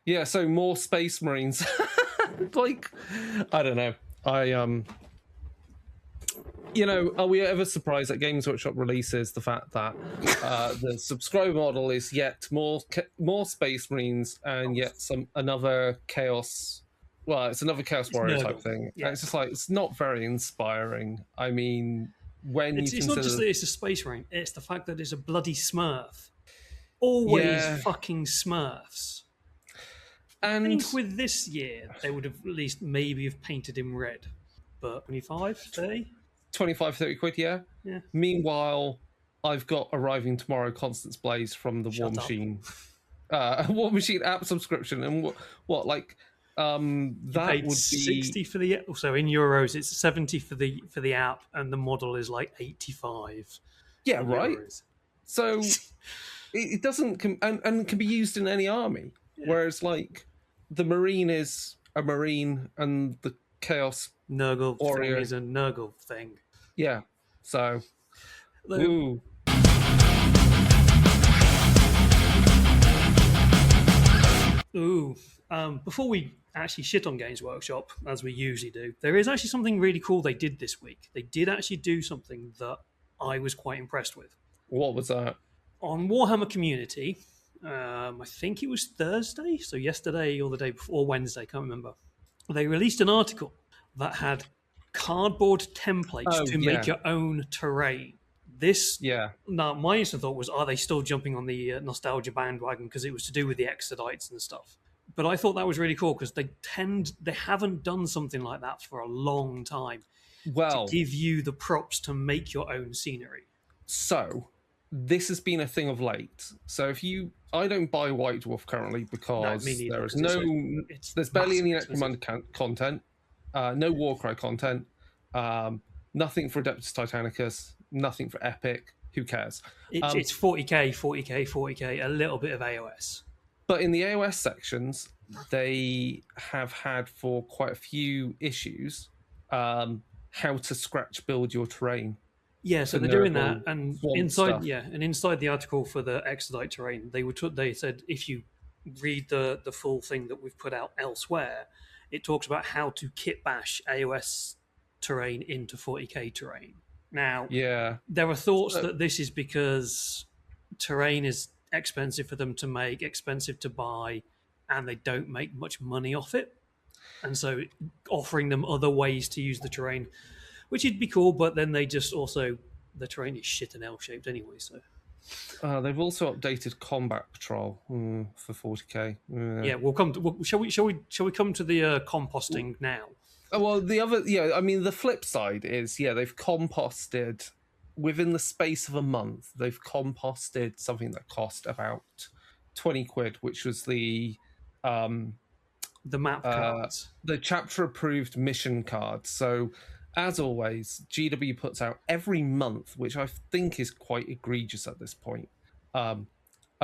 Yeah, so more Space Marines. Like, I don't know. Are we ever surprised at Games Workshop releases the fact that the subscriber model is yet more Space Marines and yet another Chaos? Well, it's another Chaos Warrior type thing. Yeah. And it's just like, it's not very inspiring. I mean, it's not just that it's a Space Marine; it's the fact that it's a bloody Smurf. Always fucking Smurfs. And I think with this year, they would have at least maybe have painted him red. But 25, 30? 25, 30 quid, yeah. Meanwhile, I've got arriving tomorrow Constance Blaze from the Warmachine. Warmachine app subscription. And what like, that would be 60 for the... So in euros, it's 70 for the app, and the model is like 85. Yeah, right? Euros. So it doesn't... and can be used in any army. Yeah. Whereas, like, the Marine is a Marine, and the Chaos Nurgle Warrior thing is a Nurgle thing. Yeah. So, ooh. Ooh. Before we actually shit on Games Workshop, as we usually do, there is actually something really cool they did this week. They did actually do something that I was quite impressed with. What was that? On Warhammer Community, I think it was Thursday, so yesterday or the day before, or Wednesday, can't remember. They released an article that had cardboard templates to make your own terrain. Now, my instant thought was, are they still jumping on the nostalgia bandwagon because it was to do with the Exodites and stuff? But I thought that was really cool because they haven't done something like that for a long time. Well, to give you the props to make your own scenery. So this has been a thing of late. So I don't buy White Dwarf currently because there's barely any Necromunda content, no Warcry content, nothing for Adeptus Titanicus, nothing for Epic. Who cares? It's 40k, 40k, 40k, a little bit of AOS. But in the AOS sections, they have had for quite a few issues how to scratch build your terrain. Yeah, so they're doing that, and inside the article for the Exodite terrain, they said if you read the full thing that we've put out elsewhere, it talks about how to kit bash AOS terrain into 40k terrain. Now, there are thoughts that this is because terrain is expensive for them to make, expensive to buy, and they don't make much money off it. And so offering them other ways to use the terrain, which would be cool, but then they just also, the terrain is shit and L-shaped anyway, so... they've also updated Combat Patrol for 40k. Yeah, we'll come to... Shall we come to the composting now? Well, the flip side is, they've composted... Within the space of a month, they've composted something that cost about 20 quid, which was the map cards. The chapter-approved mission cards. So, as always, GW puts out every month, which I think is quite egregious at this point, a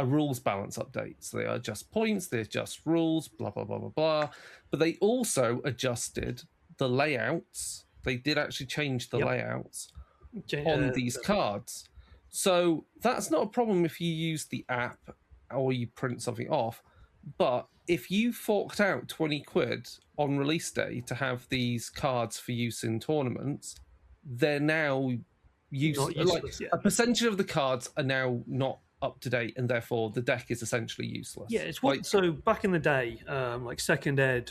rules balance update. So they adjust points, they adjust rules, blah, blah, blah, blah, blah. But they also adjusted the layouts. They did actually change the layouts on these cards. So that's not a problem if you use the app or you print something off. But if you forked out 20 quid on release day to have these cards for use in tournaments, they're now useless. A percentage of the cards are now not up to date, and therefore the deck is essentially useless. Yeah, it's so back in the day, like Second Ed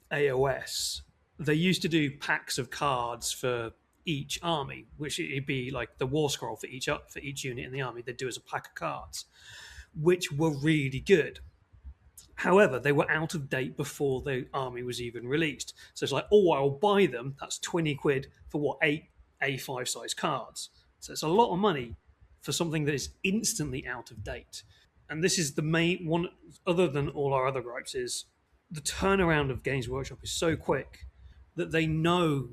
AOS, they used to do packs of cards for each army, which it'd be like the war scroll for each unit in the army. They'd do as a pack of cards, which were really good. However, they were out of date before the army was even released. So it's like, I'll buy them. That's 20 quid for 8 A5 size cards. So it's a lot of money for something that is instantly out of date. And this is the main one, other than all our other gripes, is the turnaround of Games Workshop is so quick that they know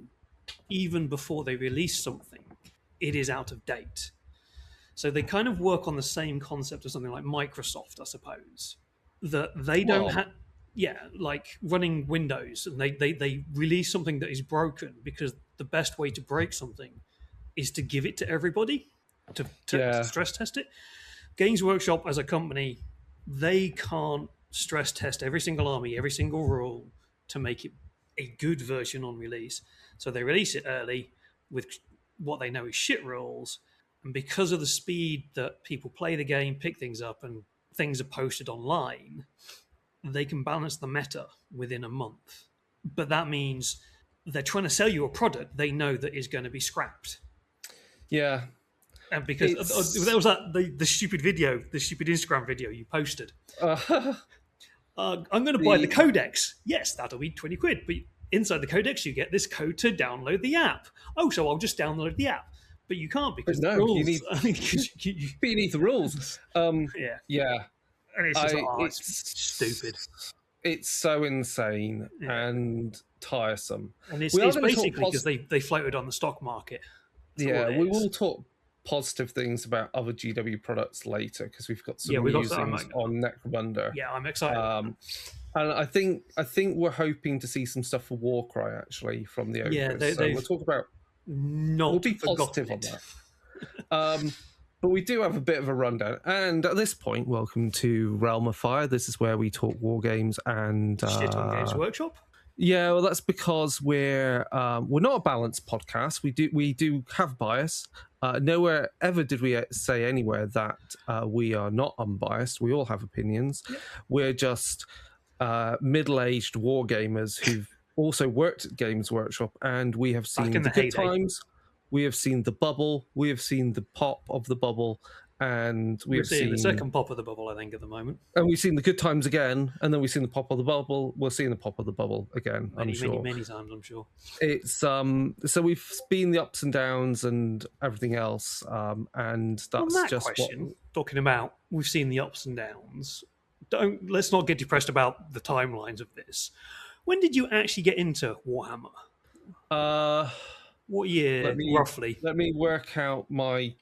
even before they release something, it is out of date. So they kind of work on the same concept as something like Microsoft, I suppose. That they don't have, like running Windows, and they release something that is broken because the best way to break something is to give it to everybody to stress test it. Games Workshop as a company, they can't stress test every single army, every single rule to make it a good version on release. So they release it early with what they know is shit rules. And because of the speed that people play the game, pick things up, and things are posted online, they can balance the meta within a month. But that means they're trying to sell you a product they know that is going to be scrapped. Yeah. And because there was the stupid video, the stupid Instagram video you posted. I'm going to buy the codex. Yes, that'll be 20 quid. But inside the codex, you get this code to download the app. Oh, so I'll just download the app. But you can't because the rules. You need the rules. Yeah. Yeah. And it's just it's stupid. It's so insane and tiresome. And it's basically because they floated on the stock market. That's we will talk positive things about other GW products later because we've got some musings on Necromunda. Yeah, I'm excited. And I think we're hoping to see some stuff for Warcry actually from the Ogres. Yeah, so we'll talk about. We'll be positive on that. But we do have a bit of a rundown. And at this point, welcome to Realm of Fire. This is where we talk war games and shit on Games Workshop. Yeah, well, that's because we're not a balanced podcast. We do have bias. Nowhere ever did we say anywhere that we are not unbiased. We all have opinions. Yep. We're just middle-aged war gamers who've also worked at Games Workshop, and we have seen the good times. We have seen the bubble. We have seen the pop of the bubble, and we've seen the second pop of the bubble, I think, at the moment. And we've seen the good times again, and then we've seen the pop of the bubble. We're seeing the pop of the bubble again. Many times, I'm sure. It's so we've been the ups and downs and everything else, and that's just question. Talking about we've seen the ups and downs. Let's not get depressed about the timelines of this. When did you actually get into Warhammer? What year, roughly? Let me work out my.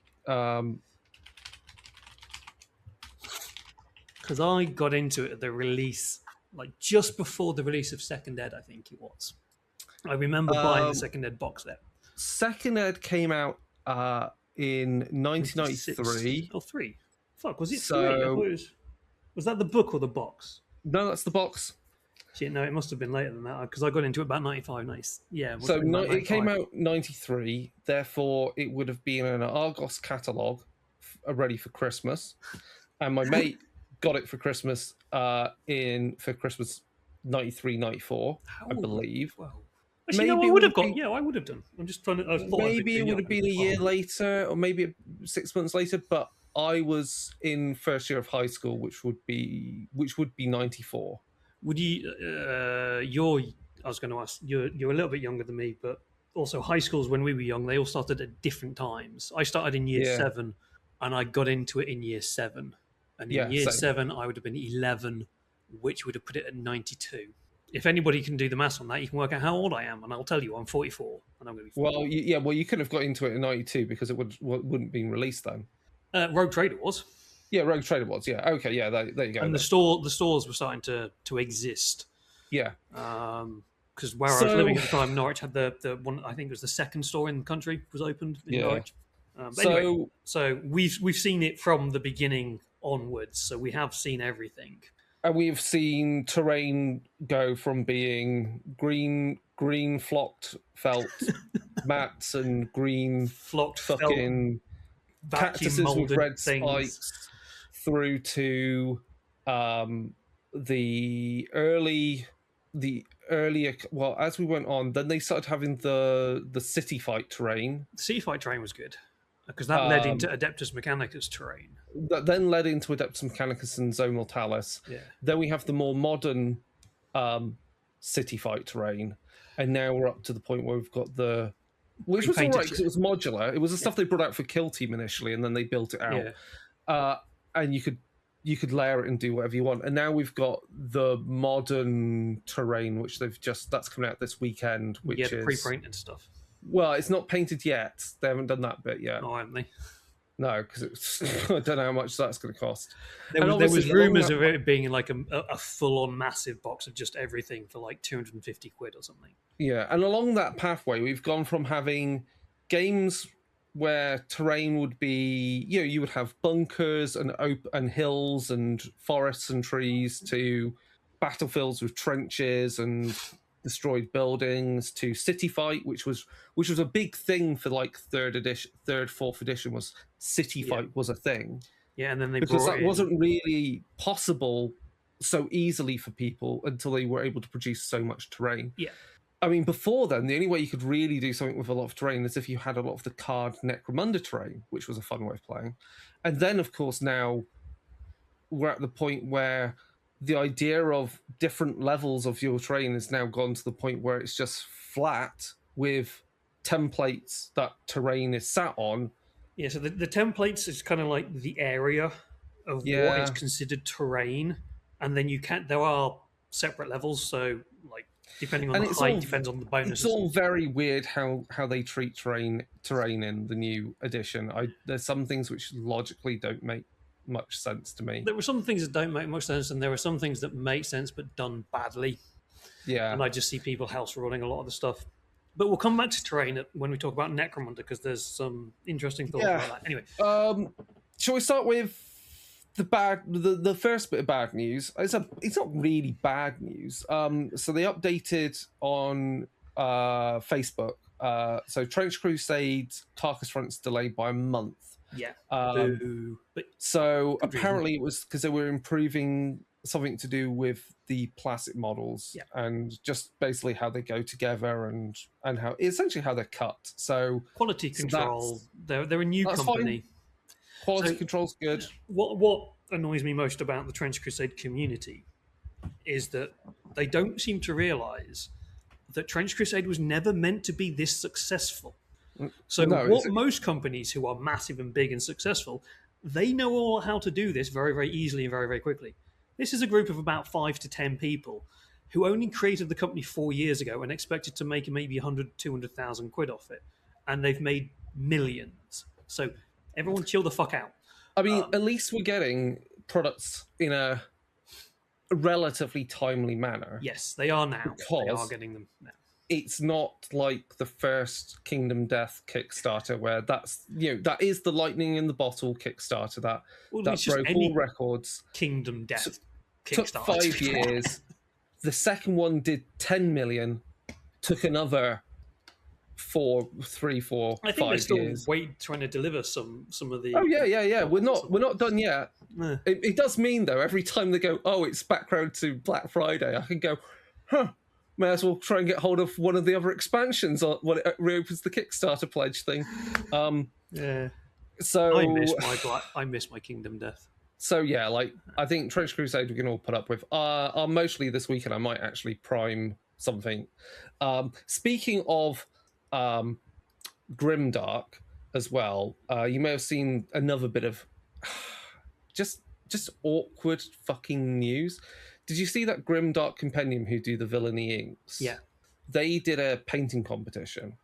Because I got into it at the release, like just before the release of Second Ed, I think it was. I remember buying the Second Ed box set. Second Ed came out in 1993. Oh, 3. Fuck, was it 3? Was that the book or the box? No, that's the box. Shit, no, it must have been later than that because I got into it about 95. Yeah. So it came out 93. Therefore, it would have been an Argos catalogue ready for Christmas, and my mate got it for Christmas for Christmas 93, 94, I believe. Well, actually, maybe I would have got. Yeah, I would have done. I'm just trying to. Maybe it would have been a year later, or maybe 6 months later. But I was in first year of high school, which would be 94. Would you? I was going to ask. You're a little bit younger than me, but also high schools when we were young, they all started at different times. I started in year 7, and I got into it in year 7. And in year 7, I would have been 11, which would have put it at 92. If anybody can do the maths on that, you can work out how old I am, and I'll tell you, I'm 44, and I'm going to be 44. Well, you could have got into it in 92 because it wouldn't have been released then. Rogue Trader was. Yeah, Rogue Trader was. Yeah, okay, yeah, there you go. And the stores were starting to exist. Yeah. Because where I was living at the time, Norwich had the one. I think it was the second store in the country was opened in Norwich. So we've seen it from the beginning onwards. So we have seen everything. And we've seen terrain go from being green flocked felt mats and green flocked fucking cactuses with red spikes through to the earlier. Well, as we went on, then they started having the city fight terrain. The city fight terrain was good because that led into Adeptus Mechanicus terrain. That then led into Adeptus Mechanicus and Zonal Talus. Yeah. Then we have the more modern city fight terrain, and now we're up to the point where we've got which was all right because it was modular. It was the stuff they brought out for Kill Team initially, and then they built it out. Yeah. And you could layer it and do whatever you want. And now we've got the modern terrain, which that's coming out this weekend. Which is pre-painted stuff. Well, it's not painted yet. They haven't done that bit yet. Oh, haven't they? No, because I don't know how much that's going to cost. There was rumours of it being like a full-on massive box of just everything for like 250 quid or something. Yeah, and along that pathway, we've gone from having games where terrain would be, you would have bunkers and hills and forests and trees, to battlefields with trenches and destroyed buildings, to city fight, which was a big thing for like fourth edition, was city fight was a thing. Yeah, and then they because brought that in... wasn't really possible so easily for people until they were able to produce so much terrain. Yeah. I mean, before then, the only way you could really do something with a lot of terrain is if you had a lot of the card Necromunda terrain, which was a fun way of playing. And then, of course, now we're at the point where the idea of different levels of your terrain has now gone to the point where it's just flat with templates that terrain is sat on. Yeah, so the templates is kind of like the area of what is considered terrain, and then there are separate levels, so like depending on the height, depends on the bonuses. It's all very weird how they treat terrain in the new edition. There's some things which logically don't make much sense to me. There were some things that don't make much sense, and there were some things that make sense but done badly. Yeah. And I just see people house ruling a lot of the stuff. But we'll come back to terrain when we talk about Necromunda, because there's some interesting thoughts about that. Anyway, shall we start with the first bit of bad news? It's not really bad news. So they updated on Facebook. So Trench Crusade's Carcass Front's delayed by a month. Yeah. So apparently it was because they were improving something to do with the plastic models, and just basically how they go together and how essentially how they're cut. So quality control. They're a new company. Fine. Quality control's good. What annoys me most about the Trench Crusade community is that they don't seem to realise that Trench Crusade was never meant to be this successful. So most companies who are massive and big and successful, they know all how to do this very, very easily and very, very quickly. This is a group of about 5 to 10 people who only created the company 4 years ago and expected to make maybe 100, 200,000 quid off it. And they've made millions. So everyone chill the fuck out. I mean, at least we're getting products in a relatively timely manner. Yes, they are now. They are getting them now. It's not like the first Kingdom Death Kickstarter where that is the lightning in the bottle Kickstarter that broke all records. Kingdom Death Kickstarter took 5 years. The second one did 10 million. Took another 4, 5 years. I think they're still trying to deliver some of the. Oh yeah. We're not done yet. It does mean though, every time they go, it's background to Black Friday, I can go, may as well try and get hold of one of the other expansions when it reopens the Kickstarter pledge thing. So I miss my Kingdom Death. So yeah, I think Trench Crusade we can all put up with. Mostly this weekend I might actually prime something. Speaking of Grimdark as well, you may have seen another bit of just awkward fucking news. Did you see that Grimdark Compendium who do the Villainy inks? Yeah. They did a painting competition,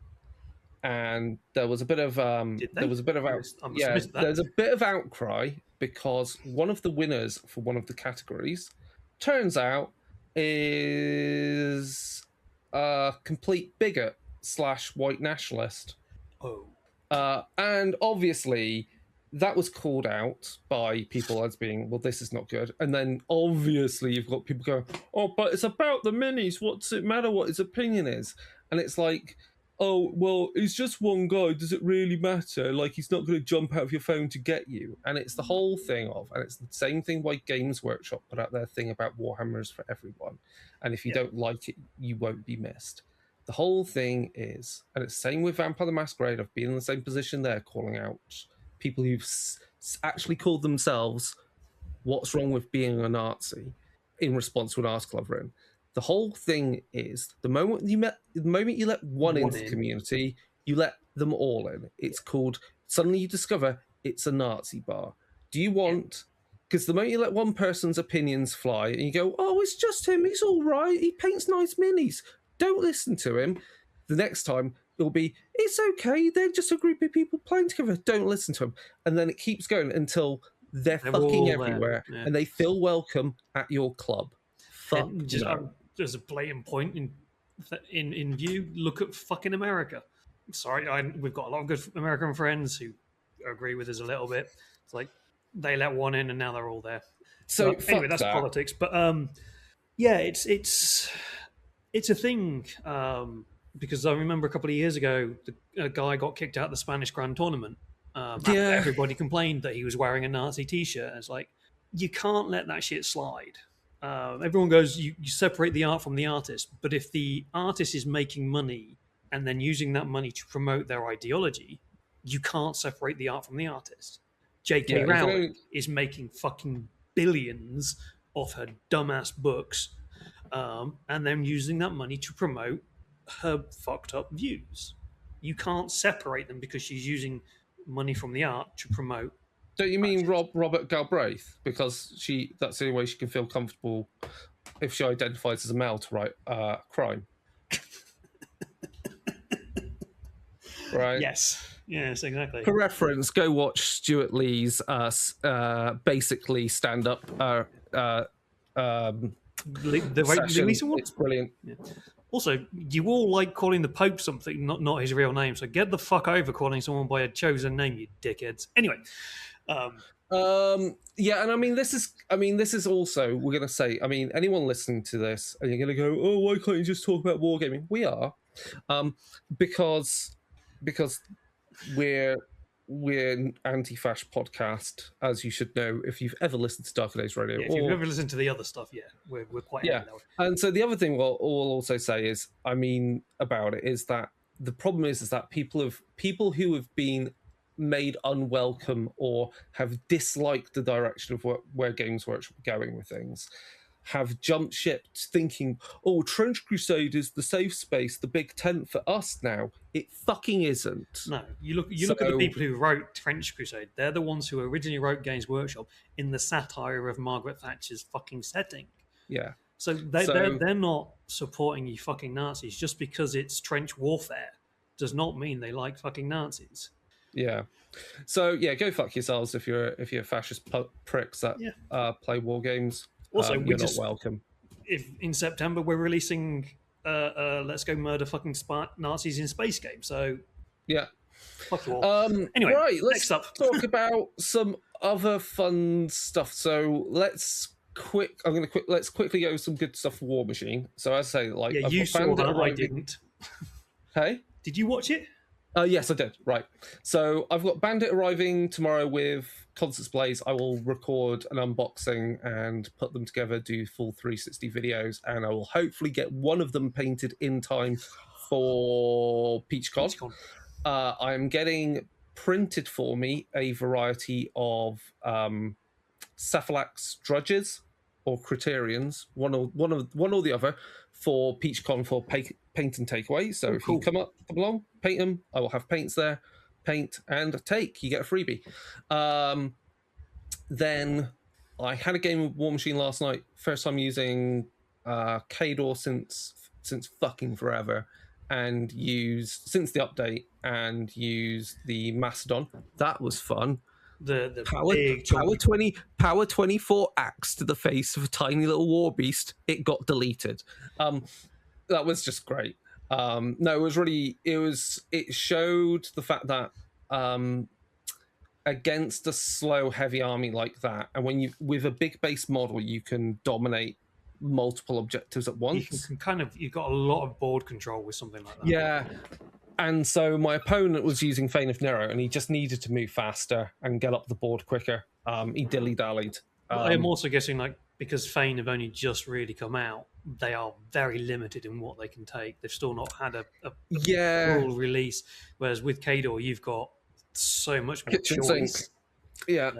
and there was a bit of there's a bit of outcry because one of the winners for one of the categories turns out is a complete bigot / white nationalist. And obviously that was called out by people as being, well, this is not good. And then obviously you've got people going, but it's about the minis. What's it matter what his opinion is? And it's like, well, he's just one guy. Does it really matter? Like, he's not going to jump out of your phone to get you. And it's the whole thing and it's the same thing why Games Workshop put out their thing about Warhammers for everyone. And if you don't like it, you won't be missed. The whole thing is, and it's the same with Vampire the Masquerade, I've been in the same position there, calling out people who've actually called themselves "What's wrong with being a Nazi?" in response to an article I've written. The whole thing is the moment you let one into the community, you let them all in. It's called, suddenly you discover it's a Nazi bar. Do you want? Because the moment you let one person's opinions fly and you go, it's just him, he's all right, he paints nice minis. Don't listen to him. The next time it'll be, it's okay, they're just a group of people playing together. Don't listen to them. And then it keeps going until they're fucking everywhere and they feel welcome at your club. There's a blatant point in view. Look at fucking America. sorry, we've got a lot of good American friends who agree with us a little bit. It's like they let one in and now they're all there. So But anyway, fuck that's that. politics. But yeah, it's a thing because I remember a couple of years ago, a guy got kicked out of the Spanish Grand Tournament. After Yeah. everybody complained that he was wearing a Nazi T-shirt. And it's like, you can't let that shit slide. Everyone goes, you separate the art from the artist, but if the artist is making money and then using that money to promote their ideology, you can't separate the art from the artist. J.K. Yeah, Rowling is making fucking billions off her dumbass books, and then using that money to promote her fucked up views. You can't separate them because she's using money from the art to promote. Don't you mean Robert Galbraith? Because that's the only way she can feel comfortable if she identifies as a male to write crime. Right? Yes, exactly. For reference, go watch Stuart Lee's basically stand-up The session. recent one? It's brilliant. Yeah. Also, you all like calling the Pope something, not his real name, so get the fuck over calling someone by a chosen name, you dickheads. Anyway. Yeah, and I mean this is also, we're gonna say, I mean, anyone listening to this and you're gonna go, oh, why can't you just talk about wargaming? We are. Because we're anti-fash podcast, as you should know if you've ever listened to Darker Days Radio. Yeah, if you've ever listened to the other stuff, we're quite yeah. And so the other thing we'll also say is, I mean, about it is that the problem is that people who have been made unwelcome or have disliked the direction of where Games Workshop are going with things have jumped ship thinking, oh, Trench Crusade is the safe space, the big tent for us now. It fucking isn't. No, you look at the people who wrote Trench Crusade. They're the ones who originally wrote Games Workshop in the satire of Margaret Thatcher's fucking setting. Yeah. So they're not supporting you fucking Nazis. Just because it's trench warfare does not mean they like fucking Nazis. Yeah. So yeah, go fuck yourselves if you're fascist pricks that play war games. Also, you're not welcome. If in September we're releasing Let's Go Murder Fucking Nazis in Space game, so yeah, fuck you all. Anyway, right, let's next up. talk about some other fun stuff. So let's quickly go with some good stuff for Warmachine. So as I say, like, yeah, you saw that, I didn't. Hey, did you watch it? Yes, I did. Right. So I've got Bandit arriving tomorrow with Concerts Blaze. I will record an unboxing and put them together, do full 360 videos, and I will hopefully get one of them painted in time for PeachCon. I'm getting printed for me a variety of Cephalax Drudges or Criterions, one or the other, for PeachCon for paint and takeaway. So if you come along, paint them. I will have paints there. Paint and take. You get a freebie. Then I had a game of Warmachine last night. First time using Kador since fucking forever, and since the update, and used the Mastodon. That was fun. The power 24 axe to the face of a tiny little war beast. It got deleted. That was just great. No, it was really, it showed the fact that against a slow heavy army like that, and when with a big base model, you can dominate multiple objectives at once. You've got a lot of board control with something like that. Yeah. And so my opponent was using Fane of Nero, and he just needed to move faster and get up the board quicker. He dilly-dallied. I'm also guessing, like, because Fane have only just really come out, they are very limited in what they can take. They've still not had a full release. Whereas with Kador, you've got so much more kitchen choice. Sink. Yeah.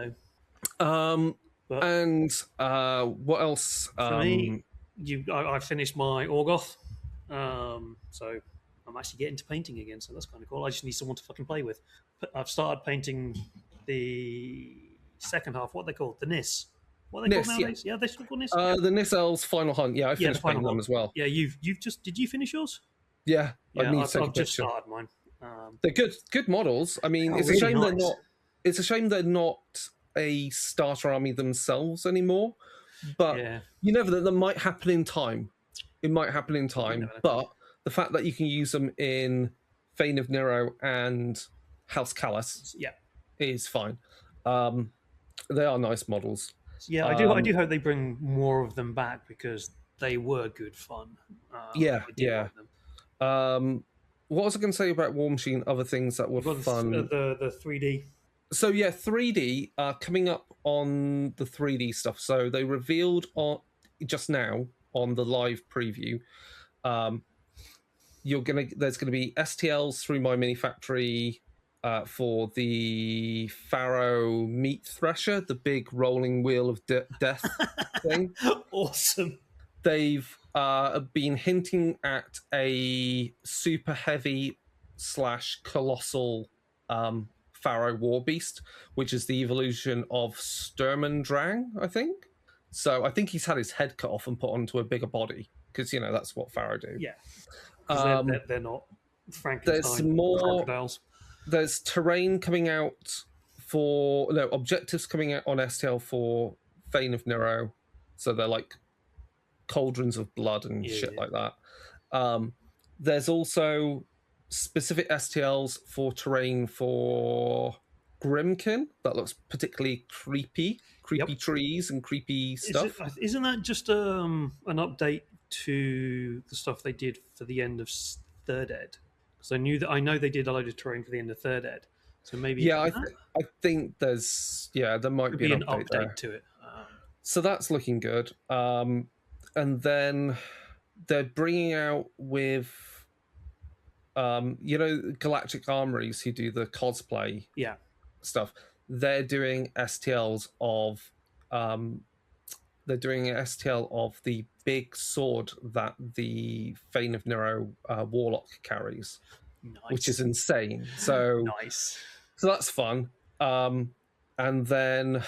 And what else? For me, I finished my Orgoth, so I'm actually getting to painting again, so that's kind of cool. I just need someone to fucking play with. I've started painting the second half, what they call the Nis. What are they called nowadays? Yeah, they still called Nis. The Nis Elves Final Hunt. Yeah, I finished painting them as well. Yeah, you've just, did you finish yours? Yeah, I've just started mine. They're good models. I mean, it's a shame they're not. It's a shame they're not a starter army themselves anymore. But you never know. That might happen in time. It might happen in time. But the fact that you can use them in Fane of Nero and House Callus Yeah, is fine. They are nice models. yeah. I do hope they bring more of them back because they were good fun. Yeah, I did yeah. like them. What was I going to say about War Machine? Other things that were You've got fun. the 3D. So yeah, 3D coming up on the 3D stuff. So they revealed on just now on the live preview. There's gonna be STLs through My Mini Factory for the Pharaoh Meat Thresher, the big rolling wheel of death thing. Awesome. They've been hinting at a super heavy / colossal Pharaoh War Beast, which is the evolution of Sturmendrang, I think. So I think he's had his head cut off and put onto a bigger body because that's what Pharaoh do. Yeah, because they're not There's Frankenstein more. crocodiles. There's terrain coming out objectives coming out on STL for Fane of Nero. So they're like cauldrons of blood and shit like that. There's also specific STLs for terrain for Grimkin that looks particularly creepy trees and creepy stuff. Isn't that just an update to the stuff they did for the end of Third Ed? Because I know they did a load of terrain for the end of Third Ed. So maybe I think there might be an update to it. So that's looking good. And then they're bringing out with Galactic Armories who do the cosplay stuff. They're doing STLs of the big sword that the Fane of Nero Warlock carries, which is insane. So nice. So that's fun. And then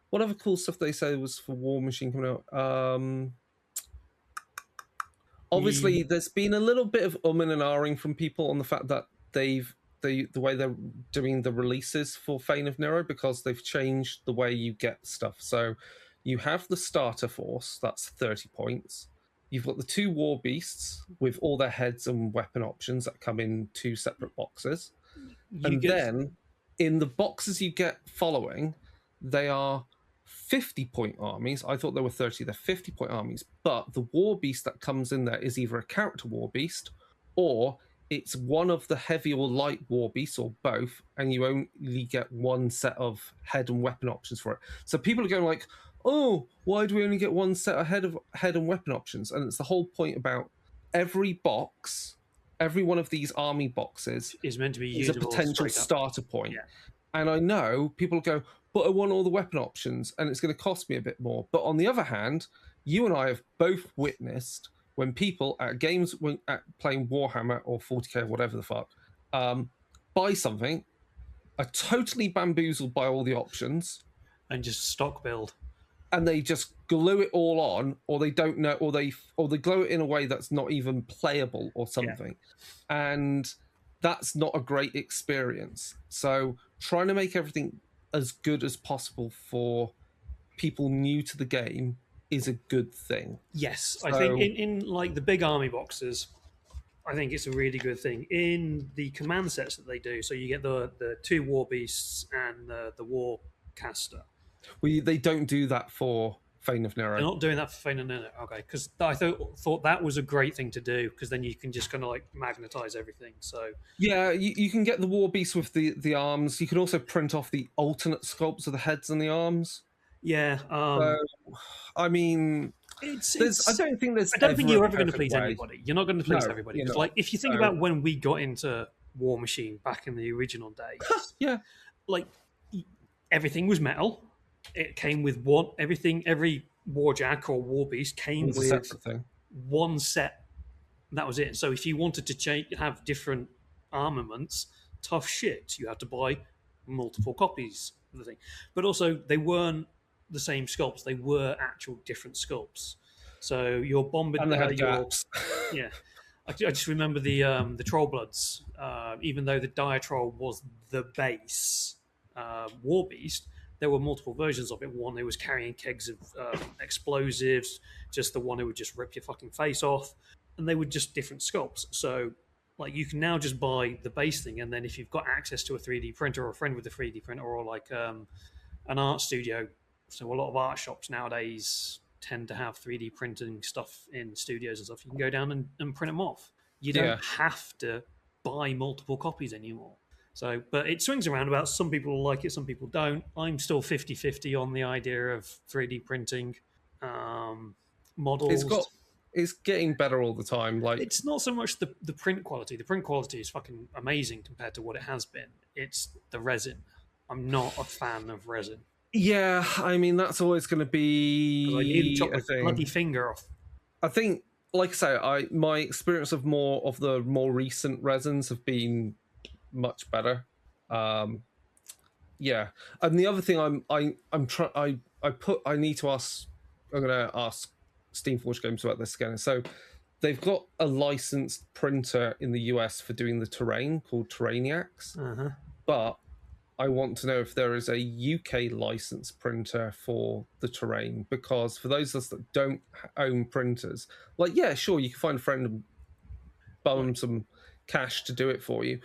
what other cool stuff they say was for War Machine coming out? Obviously, there's been a little bit of and ahhing from people on the fact that the way they're doing the releases for Fane of Nero, because they've changed the way you get stuff. So you have the starter force, that's 30 points. You've got the 2 war beasts with all their heads and weapon options that come in 2 separate boxes. Then in the boxes you get following, they are 50-point armies. I thought there were 30. They're 50-point armies. But the war beast that comes in there is either a character war beast or it's one of the heavy or light war beasts or both, and you only get one set of head and weapon options for it. So people are going like, oh, why do we only get one set of head and weapon options? And it's the whole point about every box, every one of these army boxes is meant to be a potential starter point. Yeah. And I know people go, but I want all the weapon options and it's going to cost me a bit more. But on the other hand, you and I have both witnessed when people at games, playing Warhammer or 40k or whatever the fuck, buy something, are totally bamboozled by all the options. And just stock build. And they just glue it all on, or they don't know, or they glue it in a way that's not even playable or something. Yeah. And that's not a great experience. So trying to make everything as good as possible for people new to the game is a good thing. Yes, so, I think in like the big army boxes, I think it's a really good thing. In the command sets that they do, so you get the 2 war beasts and the war caster. They don't do that for Fane of Nero. They're not doing that for Fane of Nero, okay? Because I thought that was a great thing to do, because then you can just kind of like magnetize everything. So yeah, you can get the war beast with the arms. You can also print off the alternate sculpts of the heads and the arms. Yeah, I mean, I don't think you're ever going to please anybody. You're not going to please everybody. Like if you think about when we got into War Machine back in the original days, yeah, like everything was metal. It came with every warjack or war beast came with one set. That was it. So if you wanted to have different armaments, tough shit, you had to buy multiple copies of the thing. But also, they weren't the same sculpts. They were actual different sculpts. So your gaps. Yeah. I just remember the Troll Bloods. Even though the Dire Troll was the base war beast, there were multiple versions of it. One who was carrying kegs of explosives, just the one who would just rip your fucking face off, and they were just different sculpts. So like you can now just buy the base thing, and then if you've got access to a 3D printer or a friend with a 3D printer or like an art studio, so a lot of art shops nowadays tend to have 3D printing stuff in studios and stuff. You can go down and print them off. You don't Yeah. have to buy multiple copies anymore. So, but it swings around about. Some people like it, some people don't. I'm still 50-50 on the idea of 3D printing models. It's getting better all the time. Like, It's not so much the print quality. The print quality is fucking amazing compared to what it has been. It's the resin. I'm not a fan of resin. yeah, I mean that's always going to 'Cause I nearly be chopped a my thing. bloody finger off. I think, like I say, my experience of the more recent resins have been much better. Yeah, and the other thing I need to ask. I'm going to ask Steamforge Games about this again. So they've got a licensed printer in the US for doing the terrain called Terrainiacs, Uh-huh. but I want to know if there is a UK licensed printer for the terrain, because for those of us that don't own printers, like, yeah, sure, you can find a friend and bum some cash to do it for you.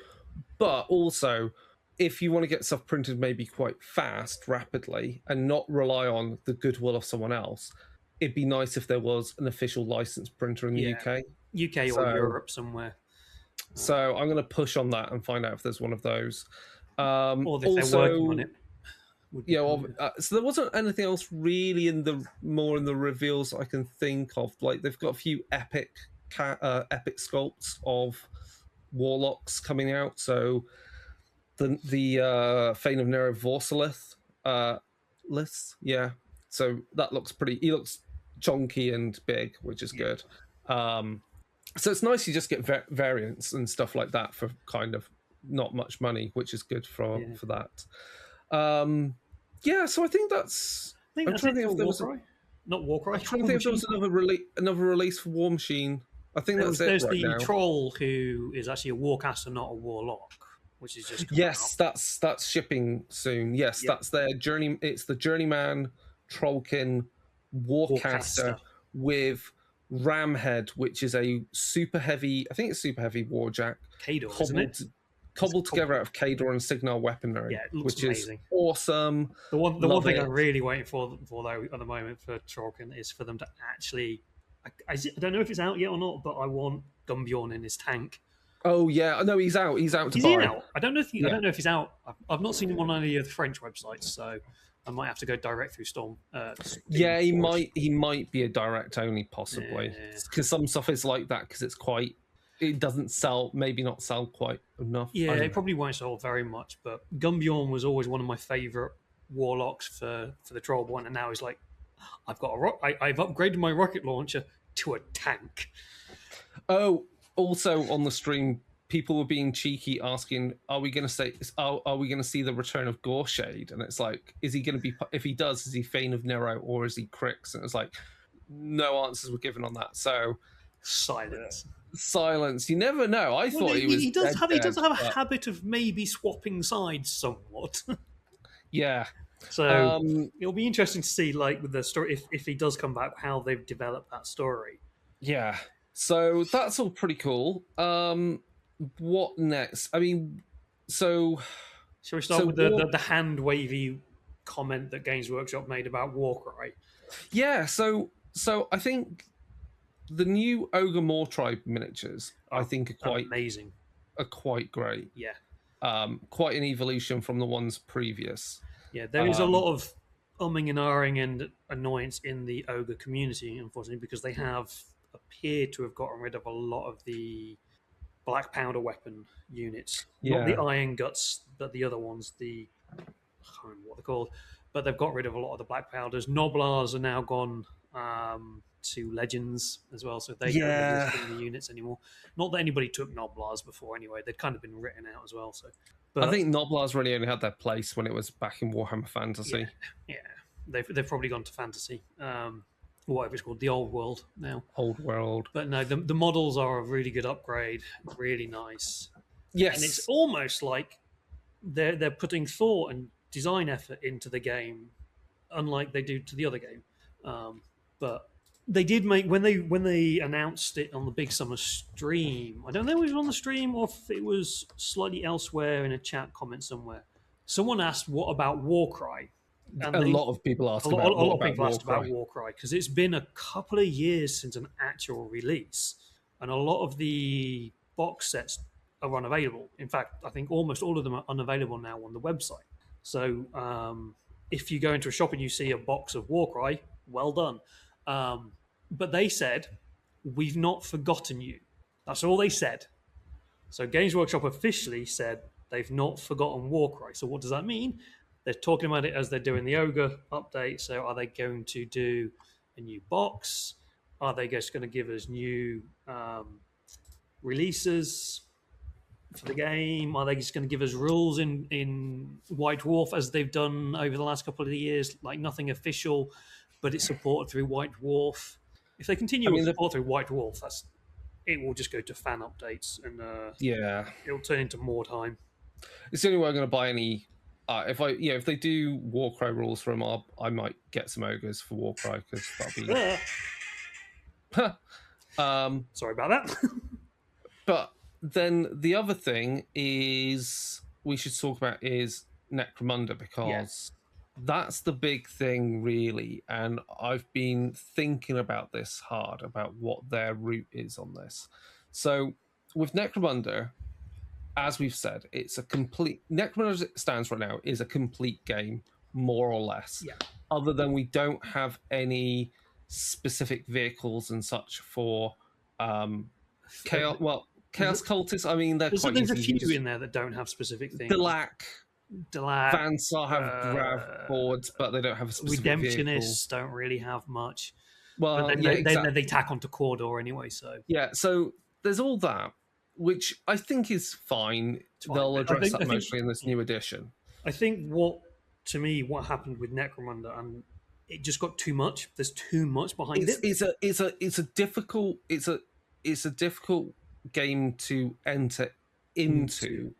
But also, if you want to get stuff printed maybe quite fast, rapidly, and not rely on the goodwill of someone else, it'd be nice if there was an official licensed printer in the UK. UK So- or Europe somewhere. So I'm going to push on that and find out if there's one of those. Or if they're working on it. would be Yeah, cool. so there wasn't anything else really in the reveals I can think of. Like, they've got a few epic sculpts of warlocks coming out. So the Fane of Nero Vorsalith list, yeah. So that looks pretty. He looks chonky and big, which is good. So it's nice you just get variants and stuff like that for kind of not much money, which is good for that. Yeah, so I think that's. I think I'm that's trying to it think for if there was. Warcry. Not Warcry. I'm trying to think if there was another release for Warmachine. I think that's it There's right the now. Troll, who is actually a warcaster, not a warlock, which is just Yes, that's shipping soon. Yes, Yep. that's their journey. It's the Journeyman Trollkin Warcaster with Ramhead, which is a super heavy. I think it's super heavy warjack. Kador, isn't it? Cobbled together out of Kador and Signar weaponry, Yeah, it looks which amazing. is awesome. The one Love thing it. I'm really waiting for though at the moment for Trollkin is for them to actually. I don't know if it's out yet or not, but I want Gumbjorn in his tank. Oh yeah, no, he's out. He's out to Is buy. he out? I don't know if I don't know if he's out. I've not seen him on any of the French websites, so I might have to go direct through Storm. Yeah, he Steamforge. might be a direct only, possibly, because some stuff is like that because it's quite. It doesn't sell, maybe not sell quite enough. Yeah, I don't it probably won't sell very much, but Gumbjorn was always one of my favourite warlocks for the troll one, and now he's like, I've upgraded my rocket launcher to a tank. Oh, also on the stream, people were being cheeky, asking, "Are we going to see the return of Gorshade?" And it's like, is he going to be? If he does, is he Fane of Nero or is he Crix? And it's like, no answers were given on that. So Silence. silence. You never know. I thought he was. He does have a but- habit of maybe swapping sides somewhat. Yeah. So it'll be interesting to see, like, with the story, if he does come back, how they've developed that story. Yeah. So that's all pretty cool. What next? I mean, so Shall we start So with the hand wavy comment that Games Workshop made about Warcry? yeah, so I think the new Ogre Moor Tribe miniatures I think Amazing. are quite great. Yeah. Quite an evolution from the ones previous. Yeah, there is a lot of umming and ahhing and annoyance in the Ogre community, unfortunately, because they have appeared to have gotten rid of a lot of the black powder weapon units. Not the iron guts, but the other ones, I can't remember what they're called, but they've got rid of a lot of the black powders. Noblars are now gone to Legends as well, so they don't exist in the units anymore. Not that anybody took Noblars before anyway, they'd kind of been written out as well. So, but I think Noblars really only had their place when it was back in Warhammer Fantasy. yeah, they've probably gone to Fantasy, whatever it's called, the Old World now. Old World. But no, the models are a really good upgrade, really nice. Yes. And it's almost like they're putting thought and design effort into the game, unlike they do to the other game. But They did make when they announced it on the Big Summer stream. I don't know if it was on the stream or if it was slightly elsewhere in a chat comment somewhere. Someone asked, "What about Warcry?" And A lot of people ask about a lot what of about people asked about Warcry. Warcry because it's been a couple of years since an actual release, and a lot of the box sets are unavailable. In fact, I think almost all of them are unavailable now on the website. So if you go into a shop and you see a box of Warcry, well done. But they said, "We've not forgotten you." That's all they said. So Games Workshop officially said they've not forgotten Warcry. So what does that mean? They're talking about it as they're doing the Ogre update. So are they going to do a new box? Are they just going to give us new releases for the game? Are they just going to give us rules in White Dwarf as they've done over the last couple of years? Like nothing official, but it's supported through White Dwarf. If they continue to support through White Dwarf, it will just go to fan updates and it'll turn into more time. It's the only way I'm going to buy any. If they do Warcry rules for them, I might get some ogres for Warcry because that'll be. Sorry about that. But then the other thing is we should talk about is Necromunda because that's the big thing really, and I've been thinking about this hard about what their route is on this. So with Necromunda, as we've said, it's a complete Necromunda as it stands right now is a complete game, more or less. Yeah. Other than we don't have any specific vehicles and such for Chaos Cultists. I mean, there's a few in there that don't have specific things. Delac, Vansar have grav boards, but they don't have a specific Redemptionists don't really have much. Well, but then they tack onto Cawdor anyway. So so there's all that, which I think is fine. They'll address that mostly in this new edition. I think what happened with Necromunda, and it just got too much. There's too much behind it. It's a difficult game to enter into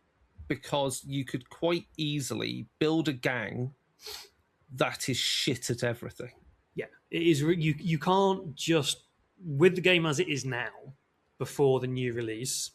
because you could quite easily build a gang that is shit at everything. Yeah, it is. You can't just, with the game as it is now, before the new release,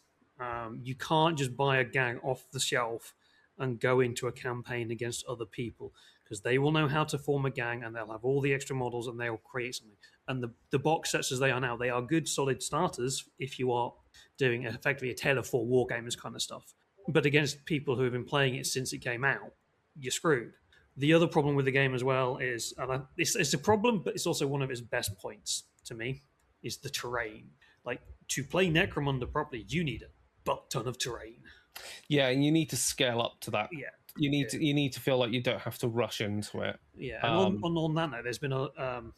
you can't just buy a gang off the shelf and go into a campaign against other people because they will know how to form a gang and they'll have all the extra models and they'll create something. And the box sets as they are now, they are good, solid starters if you are doing effectively a Tale of Four Wargamers kind of stuff. But against people who have been playing it since it came out, you're screwed. The other problem with the game as well is, and it's a problem, but it's also one of its best points to me, is the terrain. Like, to play Necromunda properly, you need a butt ton of terrain. Yeah, and you need to scale up to that. Yeah. You need to feel like you don't have to rush into it. Yeah, and on that note, there's been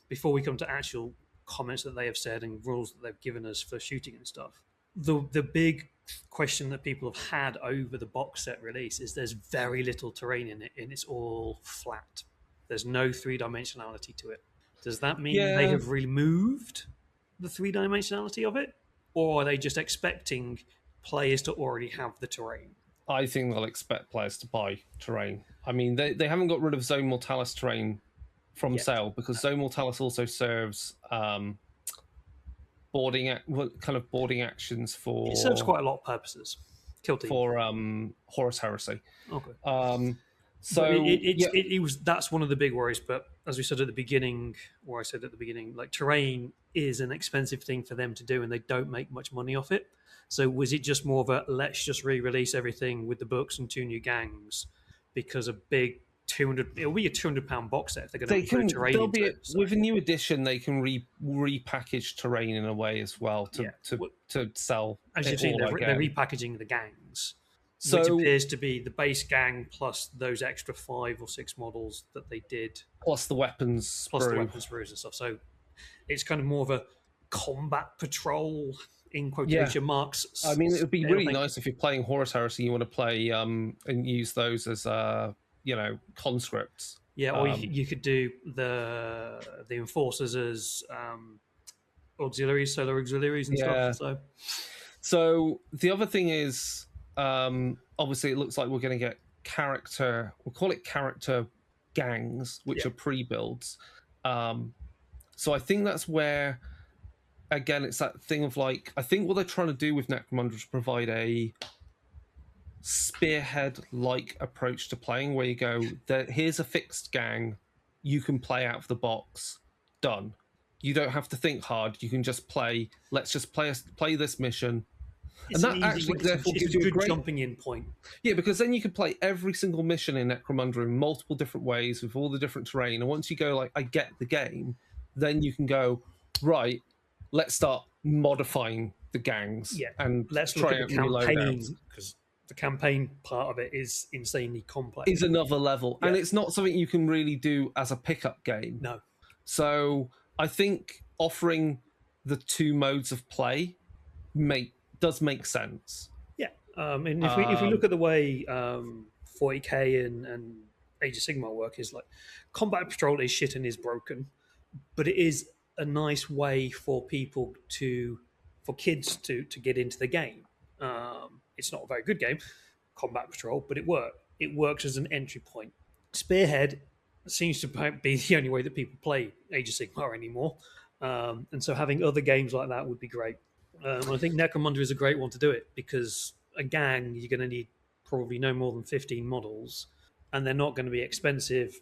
before we come to actual comments that they have said and rules that they've given us for shooting and stuff, the big question that people have had over the box set release is there's very little terrain in it and it's all flat. There's no three-dimensionality to it. Does that mean they have removed the three-dimensionality of it? Or are they just expecting players to already have the terrain? I think they'll expect players to buy terrain. I mean, they haven't got rid of Zone Mortalis terrain from sale because Zone Mortalis also serves boarding actions for. It serves quite a lot of purposes. Kill team for Horus Heresy. Okay. So it was that's one of the big worries. But as we said at the beginning, or I said at the beginning, like terrain is an expensive thing for them to do, and they don't make much money off it. So was it just more of a let's just re-release everything with the books and 2 new gangs because a big it'll be a £200 box set if they're going to put terrain into it. So. With a new edition, they can repackage terrain in a way as well to sell. As you've seen, they're repackaging the gangs. So which appears to be the base gang plus those extra 5 or 6 models that they did. Plus the weapons. Plus the weapons sprues and stuff. So it's kind of more of a combat patrol in quotation marks. I mean, it would be really nice if you're playing Horus Heresy, you want to play and use those as conscripts. Yeah, or you could do the enforcers as auxiliaries, solar auxiliaries and stuff. So the other thing is, obviously, it looks like we're going to get we'll call it character gangs, which are pre-builds. So I think that's where again, it's that thing of like, I think what they're trying to do with Necromunda is provide a spearhead-like approach to playing, where you go, here's a fixed gang, you can play out of the box, done. You don't have to think hard. You can just play. Let's just play this mission, It's and that actually therefore gives you a great jumping in point. Yeah, because then you can play every single mission in Necromunda in multiple different ways with all the different terrain. And once you go like, I get the game, then you can go, right, let's start modifying the gangs. Yeah, and let's try look at out the new campaign, loadouts. because the campaign part of it is insanely complex. Is another level, and it's not something you can really do as a pickup game. No. So I think offering the two modes of play does make sense. Yeah, and if we look at the way 40k and Age of Sigmar work, is like combat patrol is shit and is broken, but it is a nice way for kids to get into the game. It's not a very good game, combat patrol, but it works as an entry point. Spearhead seems to be the only way that people play Age of Sigmar anymore, and so having other games like that would be great. I think Necromunda is a great one to do it, because a gang, you're going to need probably no more than 15 models, and they're not going to be expensive,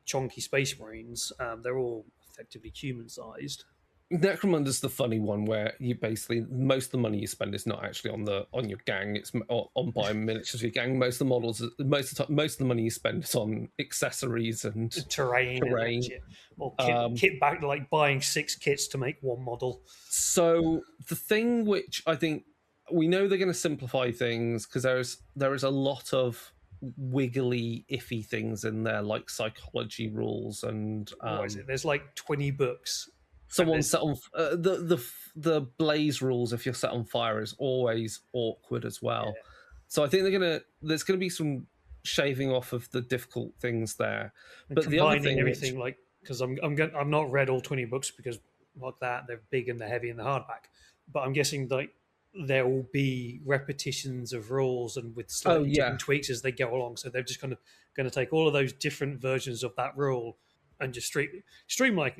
chunky Space Marines. They're all effectively human-sized. Necromunda's the funny one, where you basically, most of the money you spend is not actually on your gang, it's on buying miniatures for your gang. Most of the models, most of the money you spend is on accessories and terrain. And shit. Or kit back, like buying 6 kits to make one model. So the thing which I think, we know they're going to simplify things, because there is a lot of wiggly, iffy things in there, like psychology rules and what is it? There's like 20 books. Someone set on the blaze rules. If you're set on fire, is always awkward as well. Yeah. So I think there's gonna be some shaving off of the difficult things there. And but the other thing, everything like, because I've not read all 20 books, because like that, they're big and they're heavy in the hardback. But I'm guessing like there will be repetitions of rules and with slightly different tweaks as they go along. So they're just kind of going to take all of those different versions of that rule and just streamline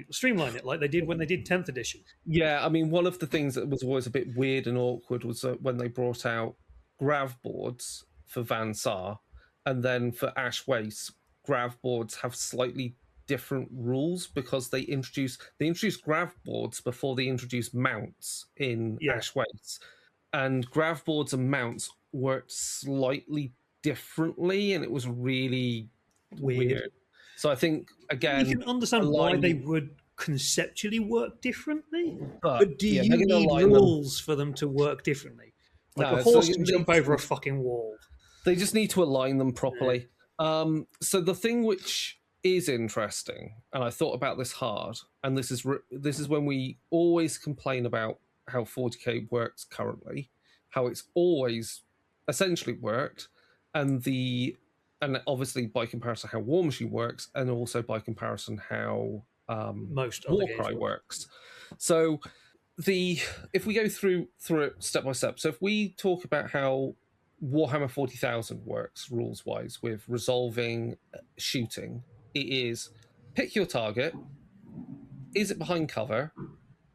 it like they did when they did 10th edition. Yeah, I mean, one of the things that was always a bit weird and awkward was when they brought out grav boards for Van Saar, and then for Ash Waste, grav boards have slightly different rules, because they introduced grav boards before they introduced mounts in Ash Waste, and grav boards and mounts worked slightly differently, and it was really weird. So I think, again, you can understand why they would conceptually work differently, but do you need rules for them to work differently? Like a horse can jump over a fucking wall. They just need to align them properly. Yeah. So the thing which is interesting, and I thought about this hard, and this is when we always complain about how 40k works currently, how it's always essentially worked, and obviously by comparison how Warmachine works, and also by comparison how most Warcry works. So if we go through it step by step, so if we talk about how Warhammer 40,000 works rules wise with resolving shooting, it is pick your target, is it behind cover,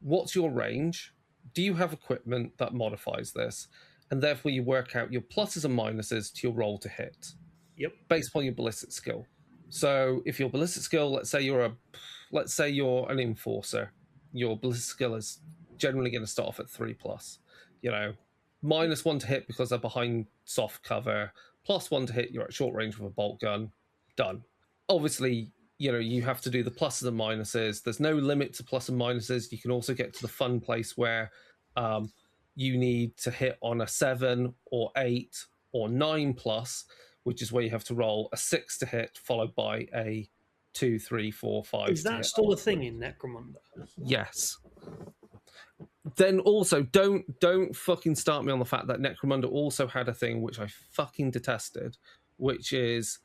what's your range, do you have equipment that modifies this, and therefore you work out your pluses and minuses to your roll to hit. Yep. Based upon your ballistic skill. So if your ballistic skill, let's say you're an enforcer, your ballistic skill is generally going to start off at 3+. -1 to hit because they're behind soft cover, +1 to hit, you're at short range with a bolt gun, done. Obviously, you have to do the pluses and minuses. There's no limit to plus and minuses. You can also get to the fun place where you need to hit on a 7 or 8 or 9+, which is where you have to roll a 6 to hit, followed by a 2, 3, 4, 5. Is that still a thing in Necromunda? Yes. Then also, don't fucking start me on the fact that Necromunda also had a thing which I fucking detested, which is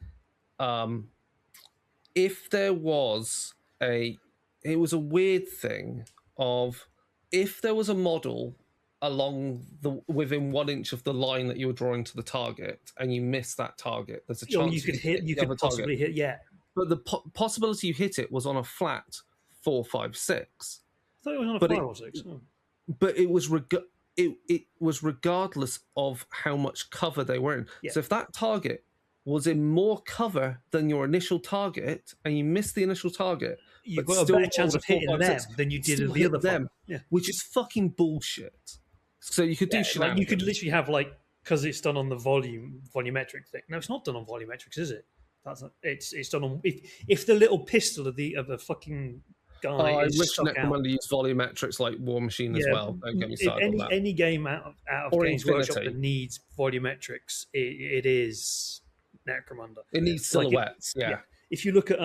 if there was it was a weird thing of, if there was a model within 1 inch of the line that you were drawing to the target, and you miss that target, there's a chance you could possibly hit. Yeah, but the possibility you hit it was on a flat 4, 5, 6. I thought it was on a 5 or 6. Oh. but it was it was regardless of how much cover they were in. Yeah. So if that target was in more cover than your initial target, and you missed the initial target, You've but got a still better chance rolled a of hitting 4, 5, them 6, than you did still of the hit other them, fucker. Yeah. which is fucking bullshit. So you could do Yeah, shenanigans. like you could literally have like, because it's done on the volumetric thing. No, it's not done on volumetrics, is it? It's done on if the little pistol of the fucking guy I is wish stuck out. Necromunda used volumetrics like Warmachine as Yeah, well. Don't get me if started on that. any game out of Or Games Workshop Infinity. that needs volumetrics, it is Necromunda. It needs Like silhouettes. Yeah. if you look at